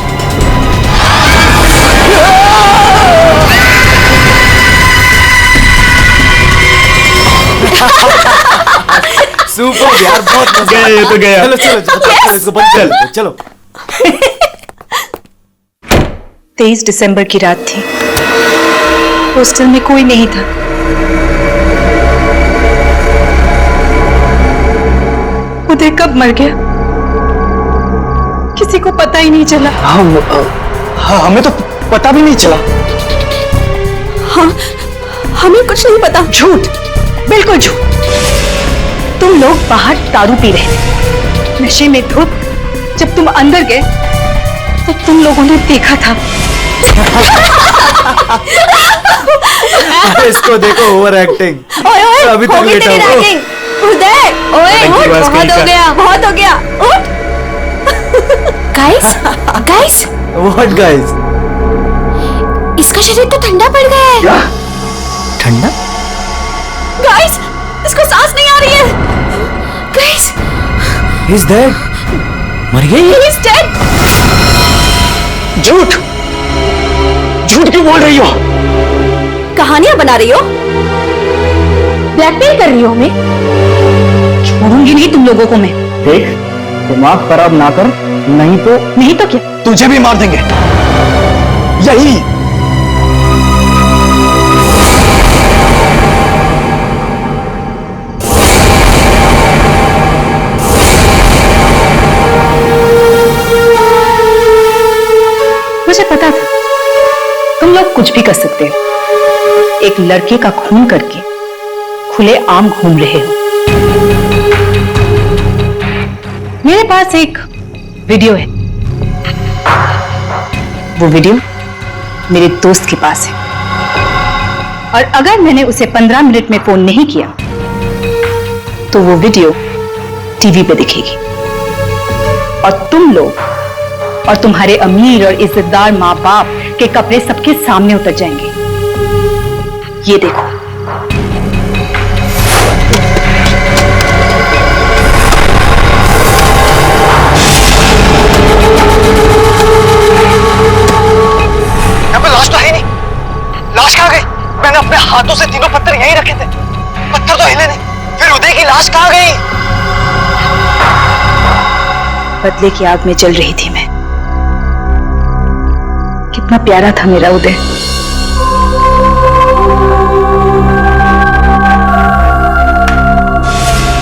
सुपर यार, बहुत मजा आया। ये तो गया। चलो इसको बंद कर लो, चलो। 23 दिसंबर की रात थी। हॉस्टल में कोई नहीं था। उदय कब मर गया किसी को पता ही नहीं चला। हाँ, हमें तो पता भी नहीं चला। हाँ, हमें कुछ नहीं पता। झूठ, बिल्कुल झूठ। तुम लोग बाहर दारू पी रहे थे, नशे में धुत। जब तुम अंदर गए तो तुम लोगों ने देखा था। इसको देखो, ओवर एक्टिंग। ओए, अभी तक लेटा हुआ। उदय, ओए, उठ, बहुत हो गया, उठ। Guys, what guys? इसका शरीर तो ठंडा पड़ गया है। ठंडा? गाइस, इसको सांस नहीं आ रही है। Guys, He's dead. मर गई? He's dead. झूठ क्यों बोल रही हो? कहानियां बना रही हो? ब्लैकमेल कर रही हो हमें? छोड़ूंगी नहीं तुम लोगों को मैं। देख, दिमाग खराब ना कर, नहीं तो क्या? तुझे भी मार देंगे यही। मुझे पता था तुम लोग कुछ भी कर सकते हो। एक लड़के का खून करके खुले आम घूम रहे हो। मेरे पास एक वीडियो है। वो वीडियो मेरे दोस्त के पास है, और अगर मैंने उसे 15 मिनट में फोन नहीं किया तो वो वीडियो टीवी पे दिखेगी, और तुम लोग और तुम्हारे अमीर और इज्जतदार माँ बाप के कपड़े सबके सामने उतर जाएंगे। ये देखो। यहाँ पे लाश तो है नहीं। लाश कहाँ गई? मैंने अपने हाथों से तीनों पत्थर यहीं रखे थे, पत्थर तो हिले नहीं। फिर उदय की लाश कहाँ गई? बदले की आग में जल रही थी मैं। कितना प्यारा था मेरा उदय।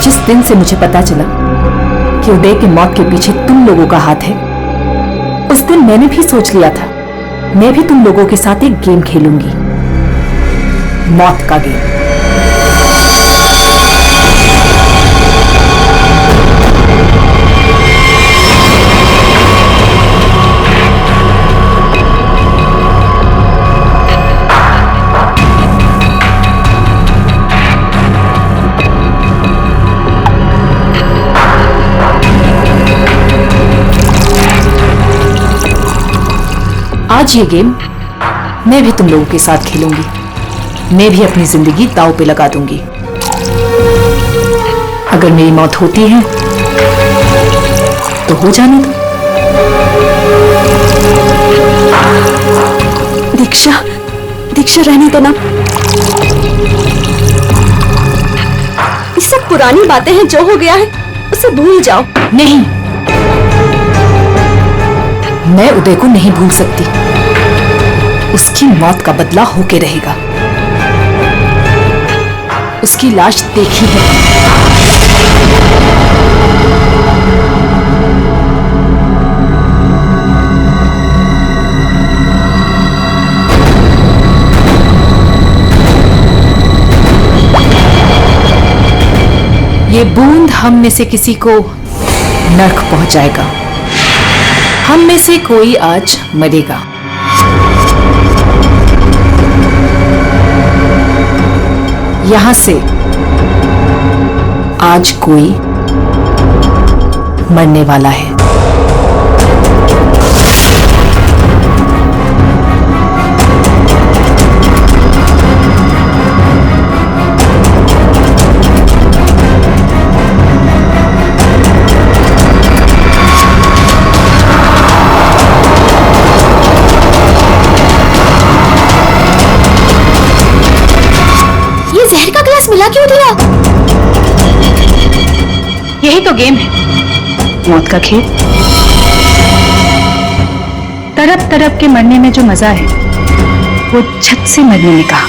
जिस दिन से मुझे पता चला कि उदय की मौत के पीछे तुम लोगों का हाथ है, उस दिन मैंने भी सोच लिया था मैं भी तुम लोगों के साथ एक गेम खेलूंगी, मौत का गेम। आज ये गेम मैं भी तुम लोगों के साथ खेलूंगी। मैं भी अपनी जिंदगी दांव पे लगा दूंगी। अगर मेरी मौत होती है तो हो जाने दो। दीक्षा रहने दो ना। ये सब पुरानी बातें हैं, जो हो गया है उसे भूल जाओ। नहीं, मैं उदय को नहीं भूल सकती। उसकी मौत का बदला होके रहेगा। उसकी लाश देखी है। ये बूंद हम में से किसी को नर्क पहुंचाएगा। हम में से कोई आज मरेगा। यहां से आज कोई मरने वाला है। जहर का ग्लास मिला क्यों दिया? यही तो गेम है, मौत का खेल। तरफ तरफ के मरने में जो मजा है वो छत से मरने में कहा।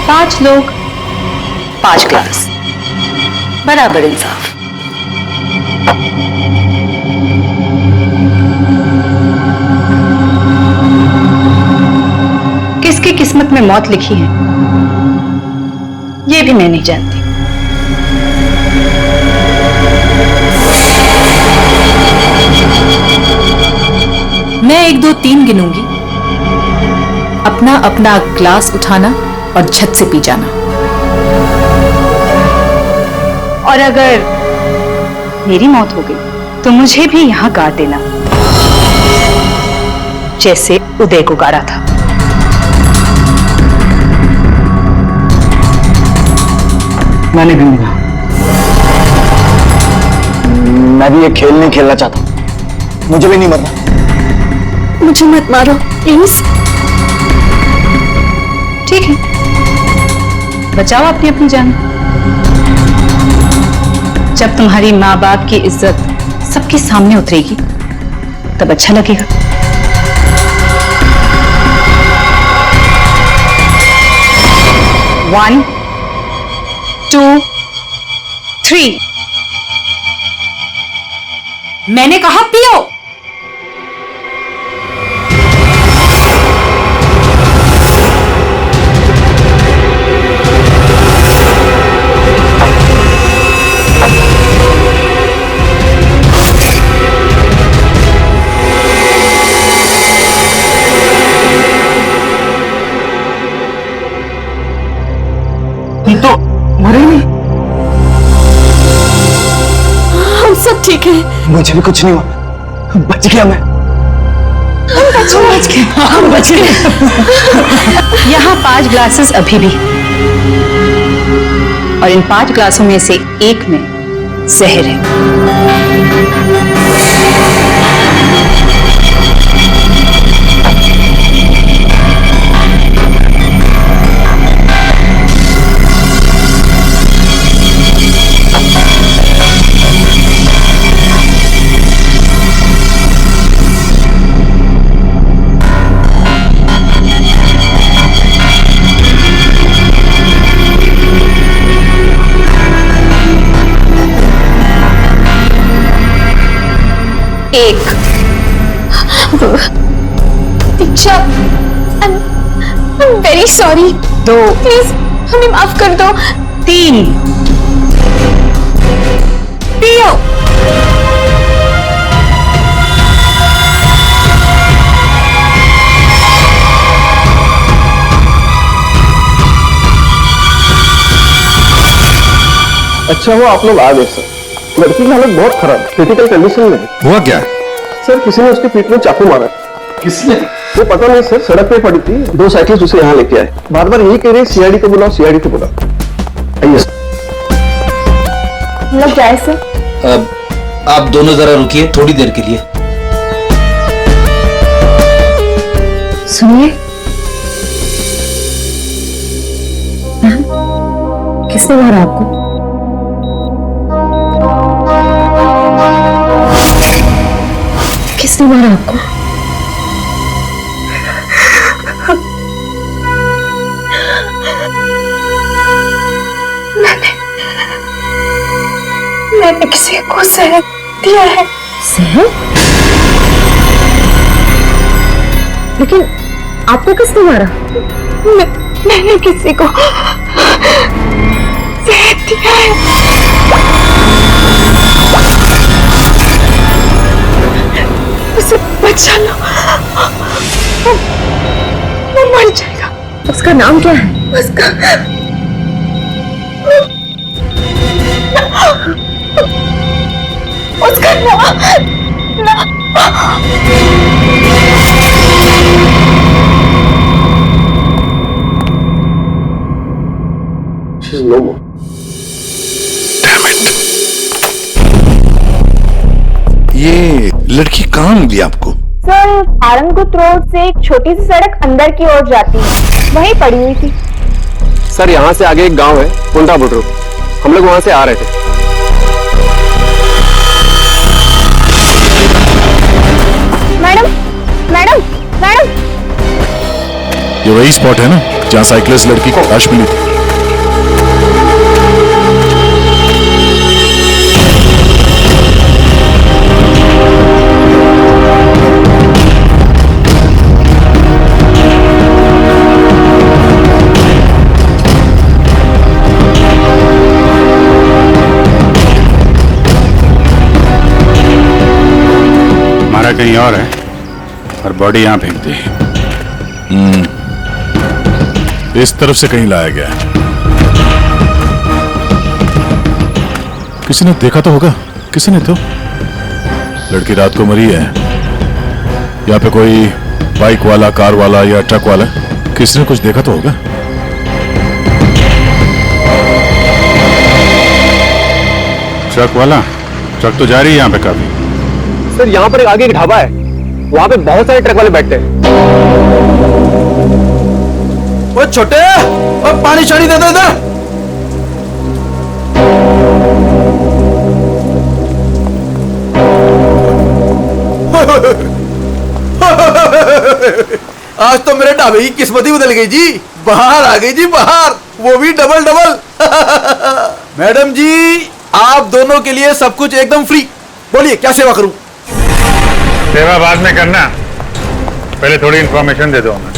5 लोग 5 ग्लास, बराबर इंसाफ। किसकी किस्मत में मौत लिखी है ये भी मैं नहीं जानती। मैं 1 2 3 गिनूंगी, अपना अपना ग्लास उठाना और छत से पी जाना। और अगर मेरी मौत हो गई तो मुझे भी यहां गाड़ देना, जैसे उदय को गाड़ा था। मैंने भी नहीं कहा। मैं भी ये खेल नहीं खेलना चाहता, मुझे भी नहीं मरना। मुझे मत मारो प्लीज। ठीक है, बचाओ अपनी अपनी जान। जब तुम्हारी माँ बाप की इज्जत सबके सामने उतरेगी तब अच्छा लगेगा। One, 2, 3। मैंने कहा पियो। तो मरे नहीं। हम सब ठीक है। मुझे भी कुछ नहीं हुआ, बच गया मैं। हम बच गए। यहाँ 5 ग्लासेस अभी भी, और इन 5 ग्लासों में से एक में जहर है। एक दीक्षा, I'm very sorry। 2, प्लीज हमें माफ कर दो। 3। पियो। अच्छा हुआ आप लोग आ गए सर। लड़की की हालत बहुत खराब, क्रिटिकल कंडीशन में है। हुआ क्या? सर किसी ने उसके पीठ में चाकू मारा। किसने? वो पता नहीं सर, सड़क पे पड़ी थी, 2 साइकिलिस्ट उसे यहाँ लेके आए। बार बार यही कह रहे सीआईडी को बुलाओ, सीआईडी को बुलाओ। आइए सर। हम लोग जाए सर। आप दोनों जरा रुकिए थोड़ी देर के लिए। सुनिए, किसने मारा आपको? किसने मारा आपको? मैंने किसी को जहर दिया है। जहर? लेकिन आपको किसने मारा? मैंने किसी को जहर दिया है। उसे बचा लो, वो मर जाएगा। उसका नाम क्या है? उसका She's no more. ये लड़की कहाँ मिली आपको? सर, आरंगपुर रोड से एक छोटी सी सड़क अंदर की ओर जाती है, वहीं पड़ी हुई थी। सर यहाँ से आगे एक गांव है, कुंडापुर रोड। हम लोग वहां से आ रहे थे। Madam, madam, madam. ये वही स्पॉट है ना जहाँ साइकिलिस्ट लड़की को लाश मिली थी? कहीं और है और बॉडी यहां फेंक दी। इस तरफ से कहीं लाया गया है। किसी ने देखा तो होगा। किसी ने तो। लड़की रात को मरी है। यहाँ पे कोई बाइक वाला, कार वाला या ट्रक वाला, किसी ने कुछ देखा तो होगा। ट्रक वाला? ट्रक तो जा रही है यहाँ पे काफी। सर यहाँ पर एक आगे एक ढाबा है, वहां पे बहुत सारे ट्रक वाले बैठते हैं। वो छोटे, वो पानी शानी दे दे इधर। आज तो मेरे ढाबे की किस्मत ही बदल गई जी। बाहर आ गई जी, बाहर, वो भी डबल डबल। मैडम जी, आप दोनों के लिए सब कुछ एकदम फ्री। बोलिए क्या सेवा करूं? सेवा बाद में करना, पहले थोड़ी इंफॉर्मेशन दे दो हमें।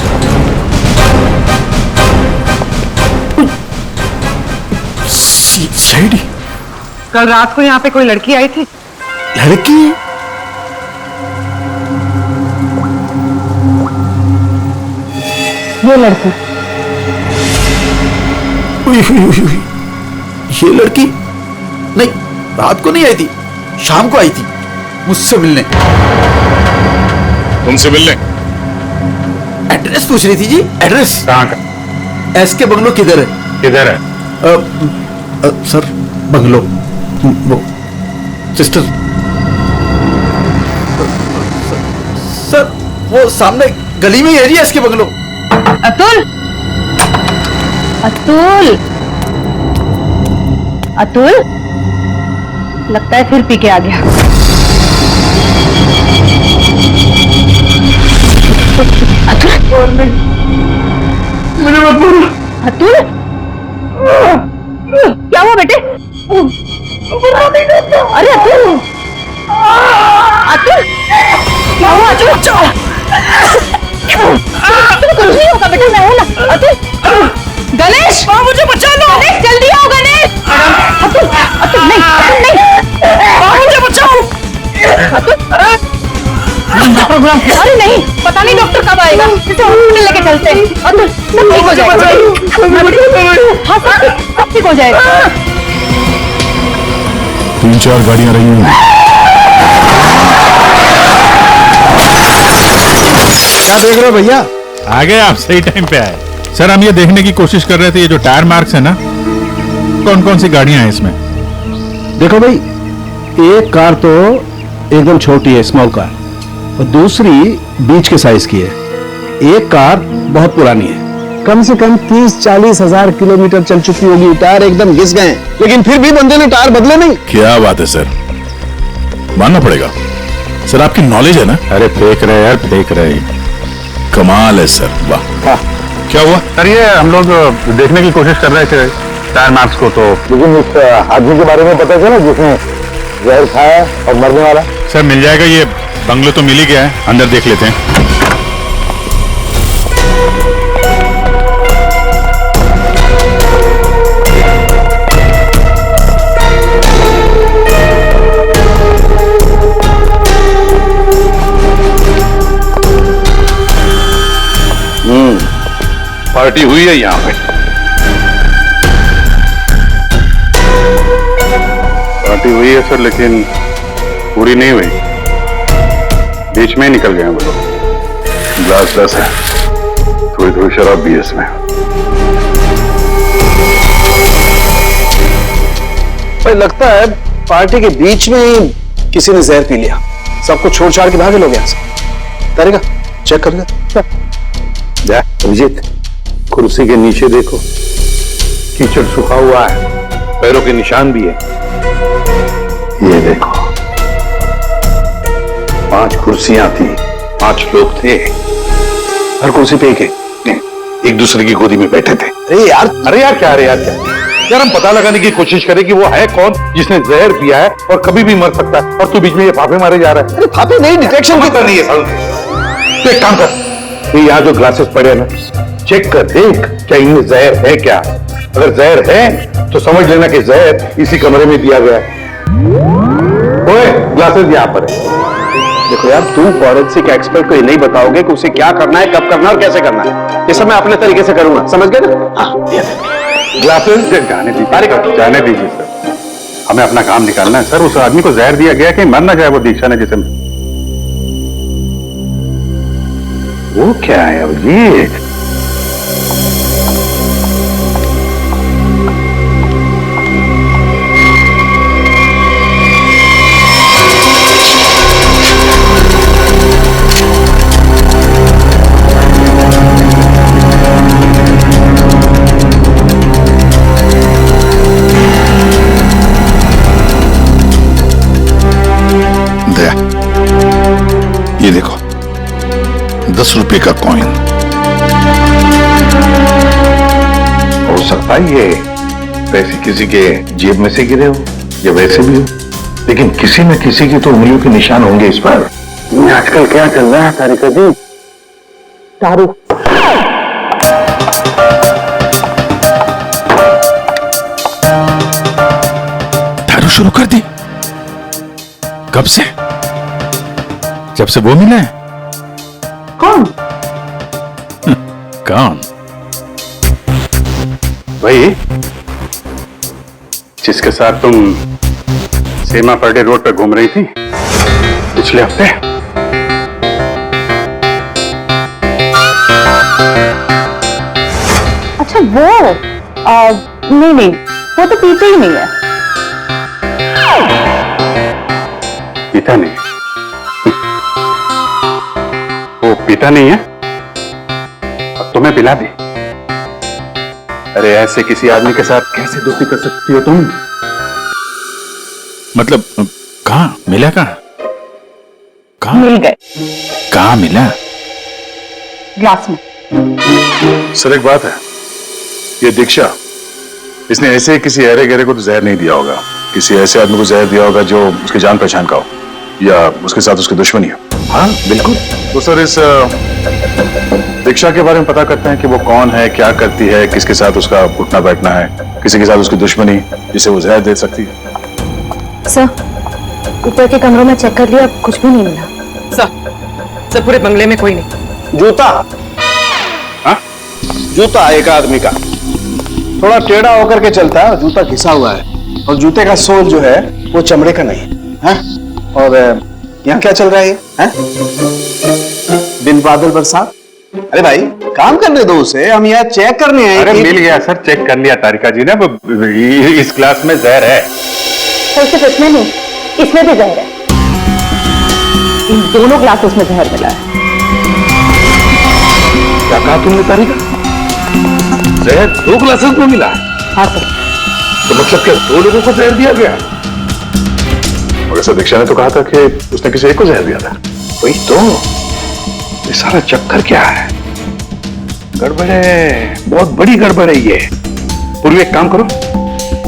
सीआईडी? कल रात को यहाँ पे कोई लड़की आई थी। लड़की? ये लड़की। ये लड़की? नहीं, रात को नहीं आई थी, शाम को आई थी मुझसे मिलने। तुमसे मिलने? एड्रेस पूछ रही थी जी। एड्रेस कहाँ का? एसके बंगलो किधर है? किधर है? सर बंगलो, वो सिस्टर, सर वो सामने गली में ही है जी एसके बंगलो। अतुल, अतुल, अतुल, लगता है फिर पी के आ गया। अतुल, मुझे मत मारो। अतुल, क्या हुआ बेटे? अरे अतुल, अतुल, क्या हुआ? अतुल, कुछ नहीं होगा बेटा, मैं हूं ना। अतुल, गणेश, मुझे बचा लो। गणेश, जल्दी आओ गणेश। अतुल, अतुल नहीं, अतुल नहीं, मुझे बचाओ। अतुल, प्रोग्राम, अरे नहीं, पता नहीं डॉक्टर कब आएगा, इसे हॉस्पिटल लेके चलते हैं। अतुल, सब ठीक हो जाएगा। हाँ, सब ठीक हो जाएगा। 3-4 गाड़ियां रही हैं। क्या देख रहे हो भैया? आ गए आप, सही टाइम पे आए। सर हम ये देखने की कोशिश कर रहे थे, ये जो टायर मार्क्स है ना, कौन कौन सी गाड़ियां हैं इसमें? देखो भाई, एक कार तो एकदम छोटी है, स्मॉल कार, और दूसरी बीच के साइज की है। एक कार बहुत पुरानी है, कम से कम 30-40 हजार किलोमीटर चल चुकी होगी, टायर एकदम घिस गए, लेकिन फिर भी बंदे ने टायर बदले नहीं। क्या बात है सर, मानना पड़ेगा। सर आपकी नॉलेज है ना? अरे फेंक रहे यार, फेंक रहे, कमाल है सर, वाह। क्या हुआ सर? ये हम लोग देखने की कोशिश कर रहे थे टायर मार्क्स को, तो लेकिन उस आदमी के बारे में पता चला जिसने जहर खाया और मरने वाला? सर मिल जाएगा, ये बंगलो तो मिल ही गया है, अंदर देख लेते हैं। पार्टी हुई है यहाँ पे, पार्टी हुई है सर, लेकिन पूरी नहीं हुई, बीच में ही निकल गए वो लोग। ग्लास 10 है, थोड़ी थोड़ी शराब भी है इसमें। भाई लगता है पार्टी के बीच में ही किसी ने जहर पी लिया, सबको छोड़ छाड़ के भागे लोग यहाँ से। तरीका चेक कर ले। अभिजीत, कुर्सी के नीचे देखो, कीचड़ सूखा हुआ है, पैरों के निशान भी है। ये देखो, 5 कुर्सियां थी, 5 लोग थे, हर कुर्सी पे एक दूसरे की गोदी में बैठे थे। अरे यार क्या यार, हम पता लगाने की कोशिश करें कि वो है कौन जिसने जहर पिया है और कभी भी मर सकता है, और तू बीच में ये फाफे मारे जा रहा है। अरे फाफे नहीं, डिटेक्शन पता नहीं है। तो एक काम कर, ये यहाँ जो ग्लासेस पड़े हैं ना, चेक कर देख क्या इनमें जहर है क्या। अगर जहर है तो समझ लेना कि जहर इसी कमरे में दिया गया है। ओए, ग्लासेस यहाँ पर है। देखो यार, तू फॉरेंसिक एक्सपर्ट को ये नहीं बताओगे कि उसे क्या करना है, कब करना है और कैसे करना है। ये सब मैं अपने तरीके से करूंगा, समझ गए ना? हाँ, ग्लासेस जाने दीजिए सर, हमें अपना काम निकालना है सर। उस आदमी को जहर दिया गया कि मर ना जाए वो दीक्षा ने जिसे। वो क्या है अभिजीत? 10 रुपए का कॉइन। हो सकता है ये पैसे किसी के जेब में से गिरे हो या वैसे भी हो, लेकिन किसी न किसी की तो उंगलियों के निशान होंगे इस पर। आजकल क्या चल रहा है तारिका जी? दारू। दारू शुरू कर दी? कब से? जब से वो मिला है? कौन? कौन? भाई जिसके साथ तुम सीमा पर्डे रोड पर घूम रही थी पिछले हफ्ते। अच्छा वो नहीं वो तो पीते ही नहीं है। पीता नहीं? वो पीता नहीं है अब तुम्हें पिला दी? अरे ऐसे किसी आदमी के साथ कैसे दोस्ती कर सकती हो तुम? मतलब कहाँ मिला? कहाँ मिल गए। कहाँ मिला? ग्लास में। सर एक बात है, ये दीक्षा इसने ऐसे किसी अरे गहरे को तो जहर नहीं दिया होगा, किसी ऐसे आदमी को जहर दिया होगा जो उसकी जान पहचान का हो या उसके साथ उसकी दुश्मनी हो। हाँ बिल्कुल। तो सर इस दीक्षा के बारे में पता करते हैं कि वो कौन है, क्या करती है, किसके साथ उसका उठना बैठना है, किसी के साथ उसकी दुश्मनी जिसे वो जहर दे सकती है। सर ऊपर के कमरों में चेक कर लिया, कुछ भी नहीं मिला। सर पूरे बंगले में कोई नहीं। जूता? हाँ? जूता एक आदमी का थोड़ा टेढ़ा होकर के चलता है और जूता घिसा हुआ है, और जूते का सोल जो है वो चमड़े का नहीं है। और यहाँ क्या चल रहा है? दिन बादल बरसात। अरे भाई काम करने दो उसे, हम यहाँ चेक करने आए। अरे मिल गया सर, चेक कर लिया तारिका जी ने, इस ग्लास में जहर है। सर सिर्फ इसमें नहीं, इसमें भी जहर है। इन दोनों ग्लासों में जहर मिला है। क्या कहा तुमने तारिका? जहर 2 ग्लासेस में मिला? हाँ सर। तो मतलब क्या 2 लोगों को जहर दिया गया? और ऐसा दीक्षा ने तो कहा था कि उसने किसी एक को जहर दिया था। वही तो, ये सारा चक्कर क्या है? गड़बड़ है, बहुत बड़ी गड़बड़ है ये। पूर्वी एक काम करो,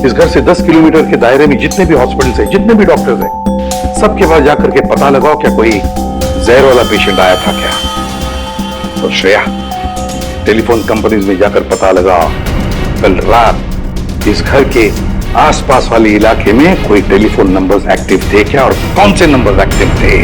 इस घर से 10 किलोमीटर के दायरे में जितने भी हॉस्पिटल्स हैं, जितने भी डॉक्टर्स हैं, सबके पास जाकर के पता लगाओ क्या कोई जहर वाला पेशेंट आया था क्या। और श्रेया टेलीफोन कंपनीज में जाकर पता लगाओ कल रात इस घर के आसपास वाले इलाके में कोई टेलीफोन नंबर्स एक्टिव थे क्या और कौन से नंबर्स एक्टिव थे।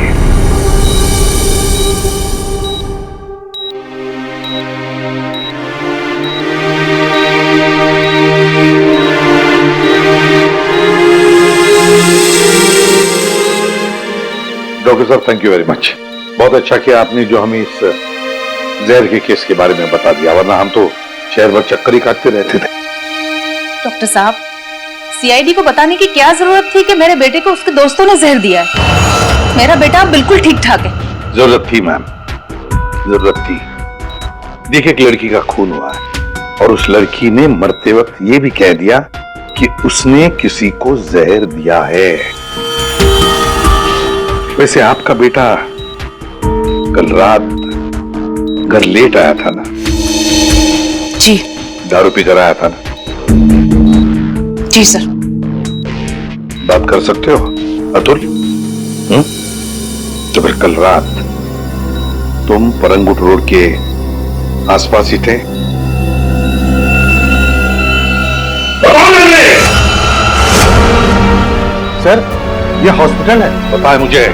डॉक्टर साहब थैंक यू वेरी मच, बहुत अच्छा किया आपने जो हमें इस जहर के केस के बारे में बता दिया, वरना हम तो शहर भर चक्कर ही काटते रहते थे। डॉक्टर साहब सीआईडी को बताने की क्या जरूरत थी कि मेरे बेटे को उसके दोस्तों ने जहर दिया है? मेरा बेटा बिल्कुल ठीक ठाक है। जरूरत थी मैम, जरूरत थी। देखिए एक लड़की का खून हुआ है और उस लड़की ने मरते वक्त ये भी कह दिया कि उसने किसी को जहर दिया है। वैसे आपका बेटा कल रात घर लेट आया था ना? जी। दारू पीकर आया था ना? जी सर। बात कर सकते हो अतुल? तो फिर कल रात तुम परंगुट रोड के आसपास ही थे? सर ये हॉस्पिटल है, पता है मुझे।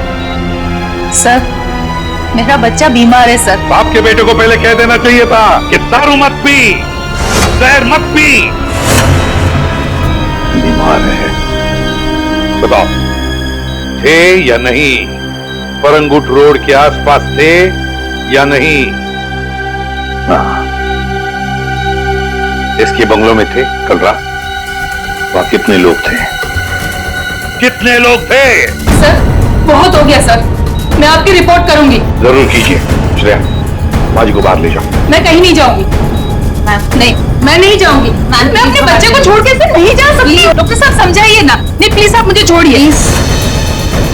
सर मेरा बच्चा बीमार है सर। बाप के बेटे को पहले कह देना चाहिए था कि दारू मत पी, जहर मत पी। बीमार है, बताओ थे या नहीं? परंगुट रोड के आसपास थे या नहीं? हाँ, इसके बंगलों में थे कल रात। वहां कितने लोग थे? कितने लोग थे? सर बहुत हो गया सर, मैं आपकी रिपोर्ट करूंगी। जरूर कीजिए। श्रेया बाजी को बाहर ले जाओ। मैं कहीं नहीं जाऊंगी। नहीं मैं नहीं जाऊंगी। मैं अपने बच्चे को छोड़ के नहीं जा सकती। डॉक्टर साहब समझाइए ना। नहीं प्लीज आप मुझे छोड़िए।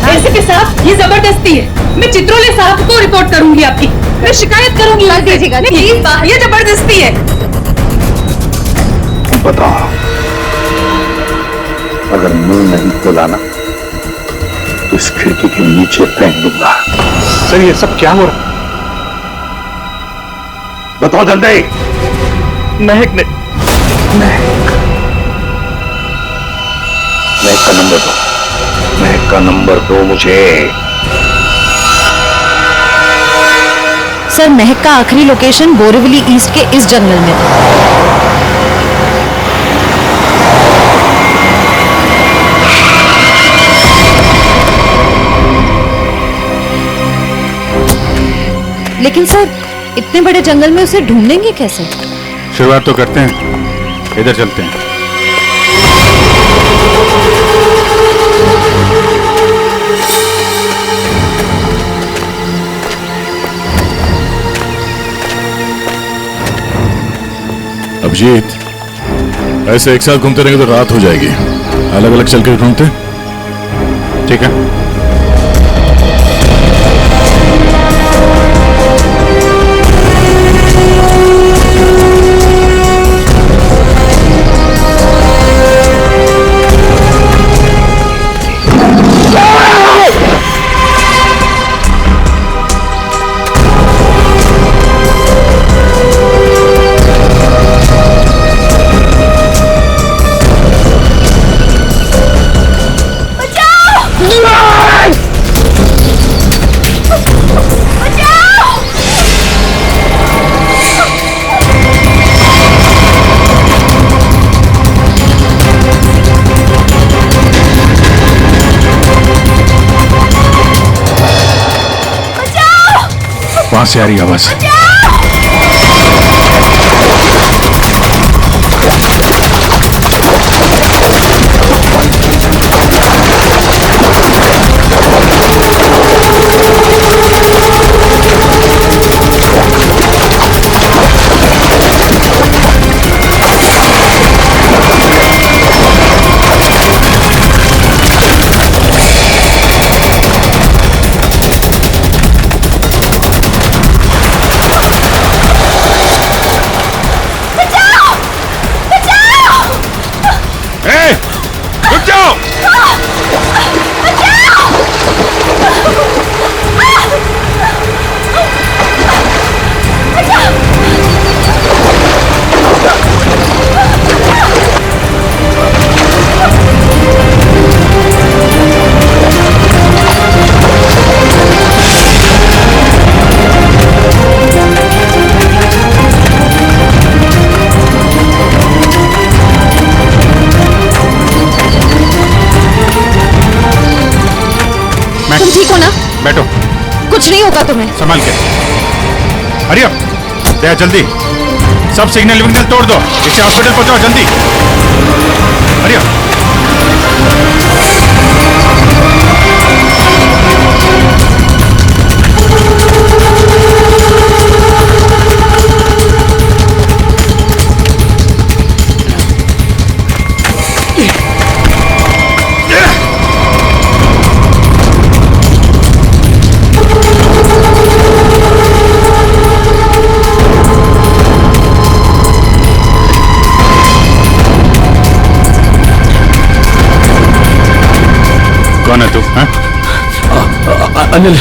एसीपी साहब, ये जबरदस्ती है। मैं चित्रोले साहब को रिपोर्ट करूंगी आपकी। मैं शिकायत करूंगी। प्लीज, ये जबरदस्ती है। बताओ, अगर मुंह नहीं खोला ना तो इस खिड़की के नीचे फेंक दूंगा। सर ये सब क्या हो रहा? बताओ जल्दी। महक ने महक का नंबर दो, महक का नंबर दो मुझे। सर, महक का आखिरी लोकेशन बोरीवली ईस्ट के इस जंगल में था। लेकिन सर, इतने बड़े जंगल में उसे ढूंढेंगे कैसे? शुरुआत तो करते हैं, इधर चलते हैं। अभिजीत, ऐसे एक साथ घूमते रहेंगे तो रात हो जाएगी। अलग अलग चल कर ढूंढते, ठीक है? वहां से आ रही आवाज। बैठो, कुछ नहीं होगा तुम्हें। संभाल के। हरी अप, दया जल्दी, सब सिग्नल विग्नल तोड़ दो, इसे हॉस्पिटल पहुंचाओ जल्दी। Hurry up. कौन है तू? अनिल।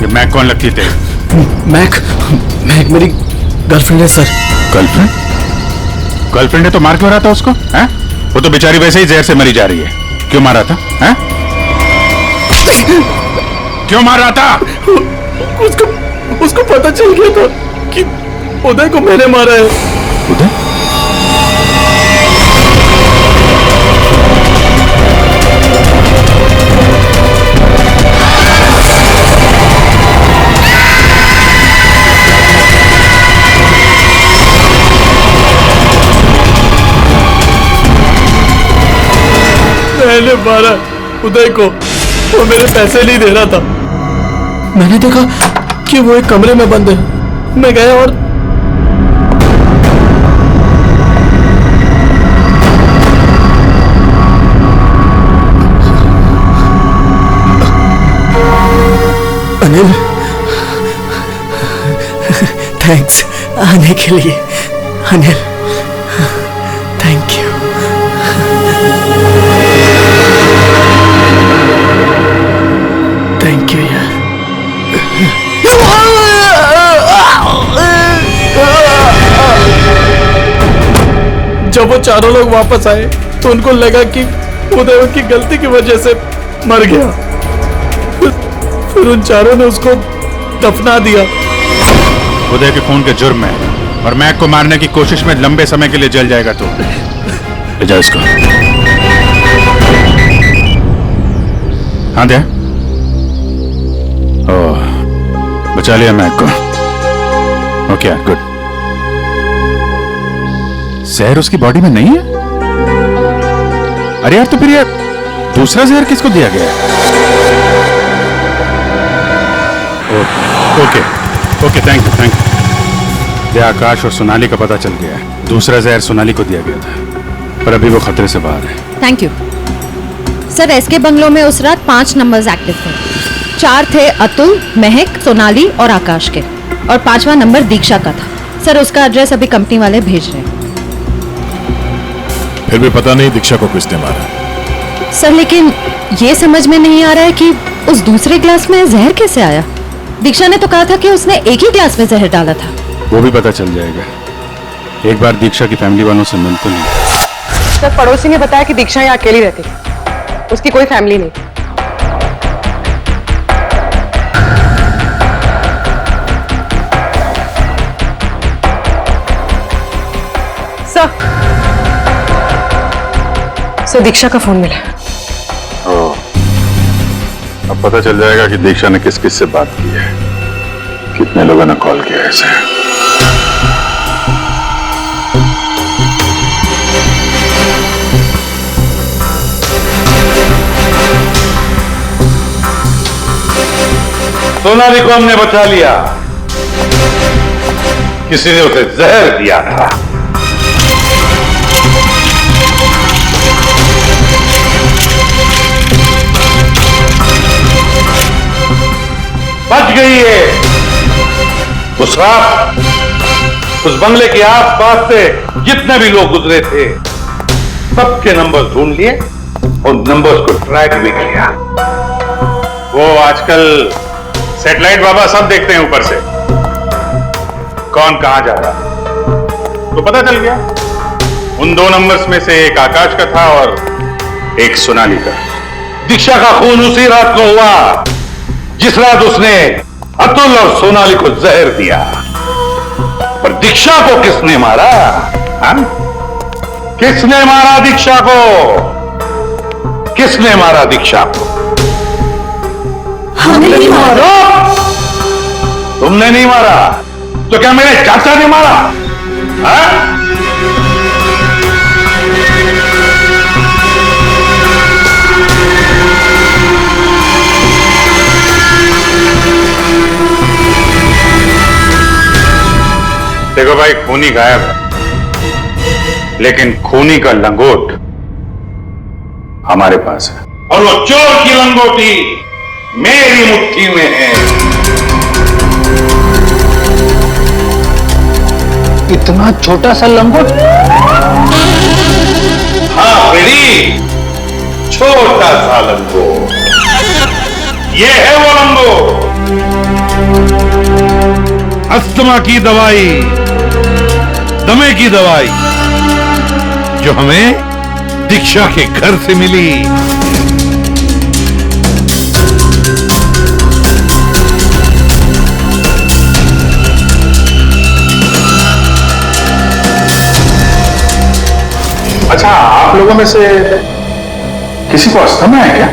ये मैक कौन लगती है? मैक मेरी गर्लफ्रेंड है सर। गर्लफ्रेंड? गर्लफ्रेंड है तो मार क्यों रहा था उसको? हैं? वो तो बेचारी वैसे ही जहर से मरी जा रही है। क्यों मार रहा था? हैं? क्यों मार रहा था? उसको पता चल गया था कि उदय को मैंने मारा है। उदय? मैंने मारा उदय को, वो मेरे पैसे नहीं दे रहा था। मैंने देखा कि वो एक कमरे में बंद है। मैं गया और थैंक्स आने के लिए Anil, thank you. Thank you यार। जब वो चारों लोग वापस आए तो उनको लगा कि उदय उनकी गलती की वजह से मर गया। फिर उन चारों ने उसको दफना दिया। उदय के खून के जुर्म में और मैक को मारने की कोशिश में लंबे समय के लिए जल जाएगा। तो ले जाओ इसको। हाँ दे। ओह, बचा लिया मैक को। Okay good. जहर उसकी बॉडी में नहीं है? अरे यार, तो फिर यार दूसरा जहर किसको दिया गया है? Okay okay, thank you thank you. Akash और सोनाली का पता चल गया है। दूसरा जहर सोनाली को दिया गया था, पर अभी वो खतरे से बाहर है। Thank you sir. एसके बंगलों में उस रात 5 नंबर्स एक्टिव थे। 4 थे अतुल, महक, सोनाली और आकाश के, और 5वां नंबर दीक्षा का था। सर उसका एड्रेस अभी कंपनी वाले भेज रहे हैं। फिर भी पता नहीं दीक्षा को किसने मारा। सर लेकिन ये समझ में नहीं आ रहा है कि उस दूसरे ग्लास में जहर कैसे आया। दीक्षा ने तो कहा था कि उसने एक ही ग्लास में जहर डाला था। वो भी पता चल जाएगा। एक बार दीक्षा की फैमिली वालों से मिल तो नहीं। सर पड़ोसी ने बताया कि दीक्षा यहाँ अकेली रहती थी, उसकी कोई फैमिली नहीं। सर दीक्षा का फोन मिला। अब पता चल जाएगा कि दीक्षा ने किस किस से बात की है, कितने लोगों ने कॉल किया है इसे। सोनाली को हमने बचा लिया। किसी ने उसे जहर दिया था। बच गई है। उस रात उस बंगले के आसपास से जितने भी लोग गुजरे थे सबके नंबर ढूंढ लिए और नंबर्स को ट्रैक भी किया। वो आजकल सैटेलाइट बाबा सब देखते हैं ऊपर से, कौन कहां जा रहा। तो पता चल गया उन 2 नंबर्स में से एक आकाश का था और एक सोनाली का। दीक्षा का खून उसी रात को हुआ जिस रात उसने अतुल और सोनाली को जहर दिया। पर दीक्षा को किसने मारा? किसने मारा दीक्षा को? किसने मारा दीक्षा को? हमने नहीं मारा। तुमने नहीं मारा तो क्या मेरे चाचा ने मारा? देखो भाई, खूनी गायब है, लेकिन खूनी का लंगोट हमारे पास है। और वो चोर की लंगोटी मेरी मुट्ठी में है। इतना छोटा सा लंगोट? हाँ मेरी छोटा सा लंगोट। ये है वो लंगोट। अस्थमा की दवाई, दमे की दवाई जो हमें दीक्षा के घर से मिली। अच्छा, आप लोगों में से किसी को अस्थमा है क्या?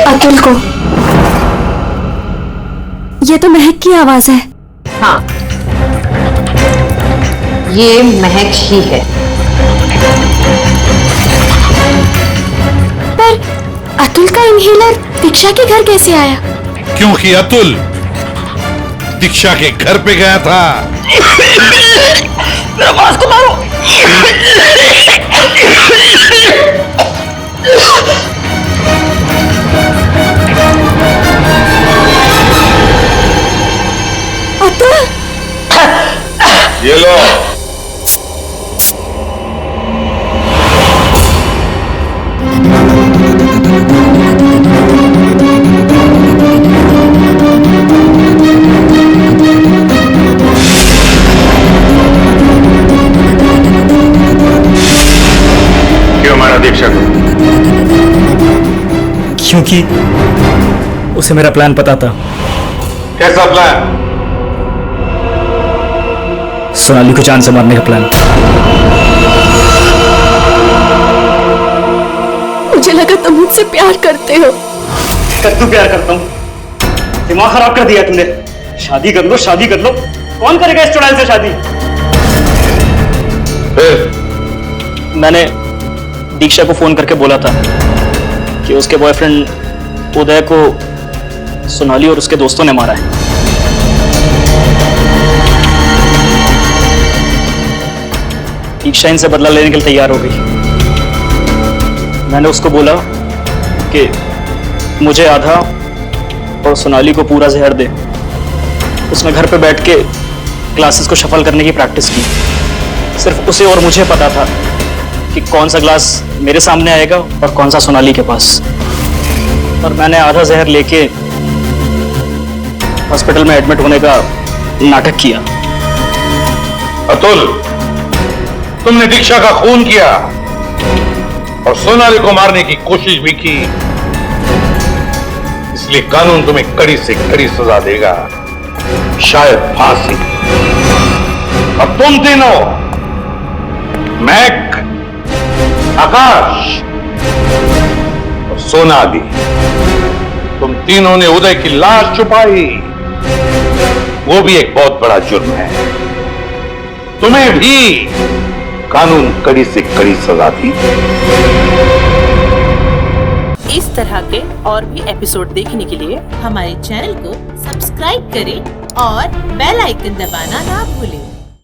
अतुल को। ये तो महक की आवाज है। हाँ, ये महक ही है। अतुल का इनहेलर दीक्षा के घर कैसे आया? क्योंकि अतुल दीक्षा के घर पे गया था। को मारो। अतुल, ये लो। क्यों मारा दीक्षा को? क्योंकि उसे मेरा प्लान पता था। कैसा प्लान? सोनाली को जान से मारने का प्लान। मुझे लगा तुम मुझसे प्यार करते हो। कद्दू प्यार करता हूँ? दिमाग खराब कर दिया तुमने। शादी कर लो, शादी कर लो। कौन करेगा इस चुड़ैल से शादी? मैंने दीक्षा को फोन करके बोला था कि उसके बॉयफ्रेंड उदय को सोनाली और उसके दोस्तों ने मारा है। दीक्षा इनसे बदला लेने के लिए तैयार हो गई। मैंने उसको बोला कि मुझे आधा और सोनाली को पूरा जहर दे। उसने घर पे बैठ के क्लासेस को शफल करने की प्रैक्टिस की। सिर्फ उसे और मुझे पता था कि कौन सा ग्लास मेरे सामने आएगा और कौन सा सोनाली के पास। और मैंने आधा जहर लेके हॉस्पिटल में एडमिट होने का नाटक किया। अतुल, तुमने दीक्षा का खून किया और सोनाली को मारने की कोशिश भी की, इसलिए कानून तुम्हें कड़ी से कड़ी सजा देगा, शायद फांसी। और तुम तीनों, मैक, आकाश और सोनाली, तुम तीनों ने उदय की लाश छुपाई। वो भी एक बहुत बड़ा जुर्म है। तुम्हें भी कानून कड़ी से कड़ी सजा दी। इस तरह के और भी एपिसोड देखने के लिए हमारे चैनल को सब्सक्राइब करें और बेल आइकन दबाना ना भूलें।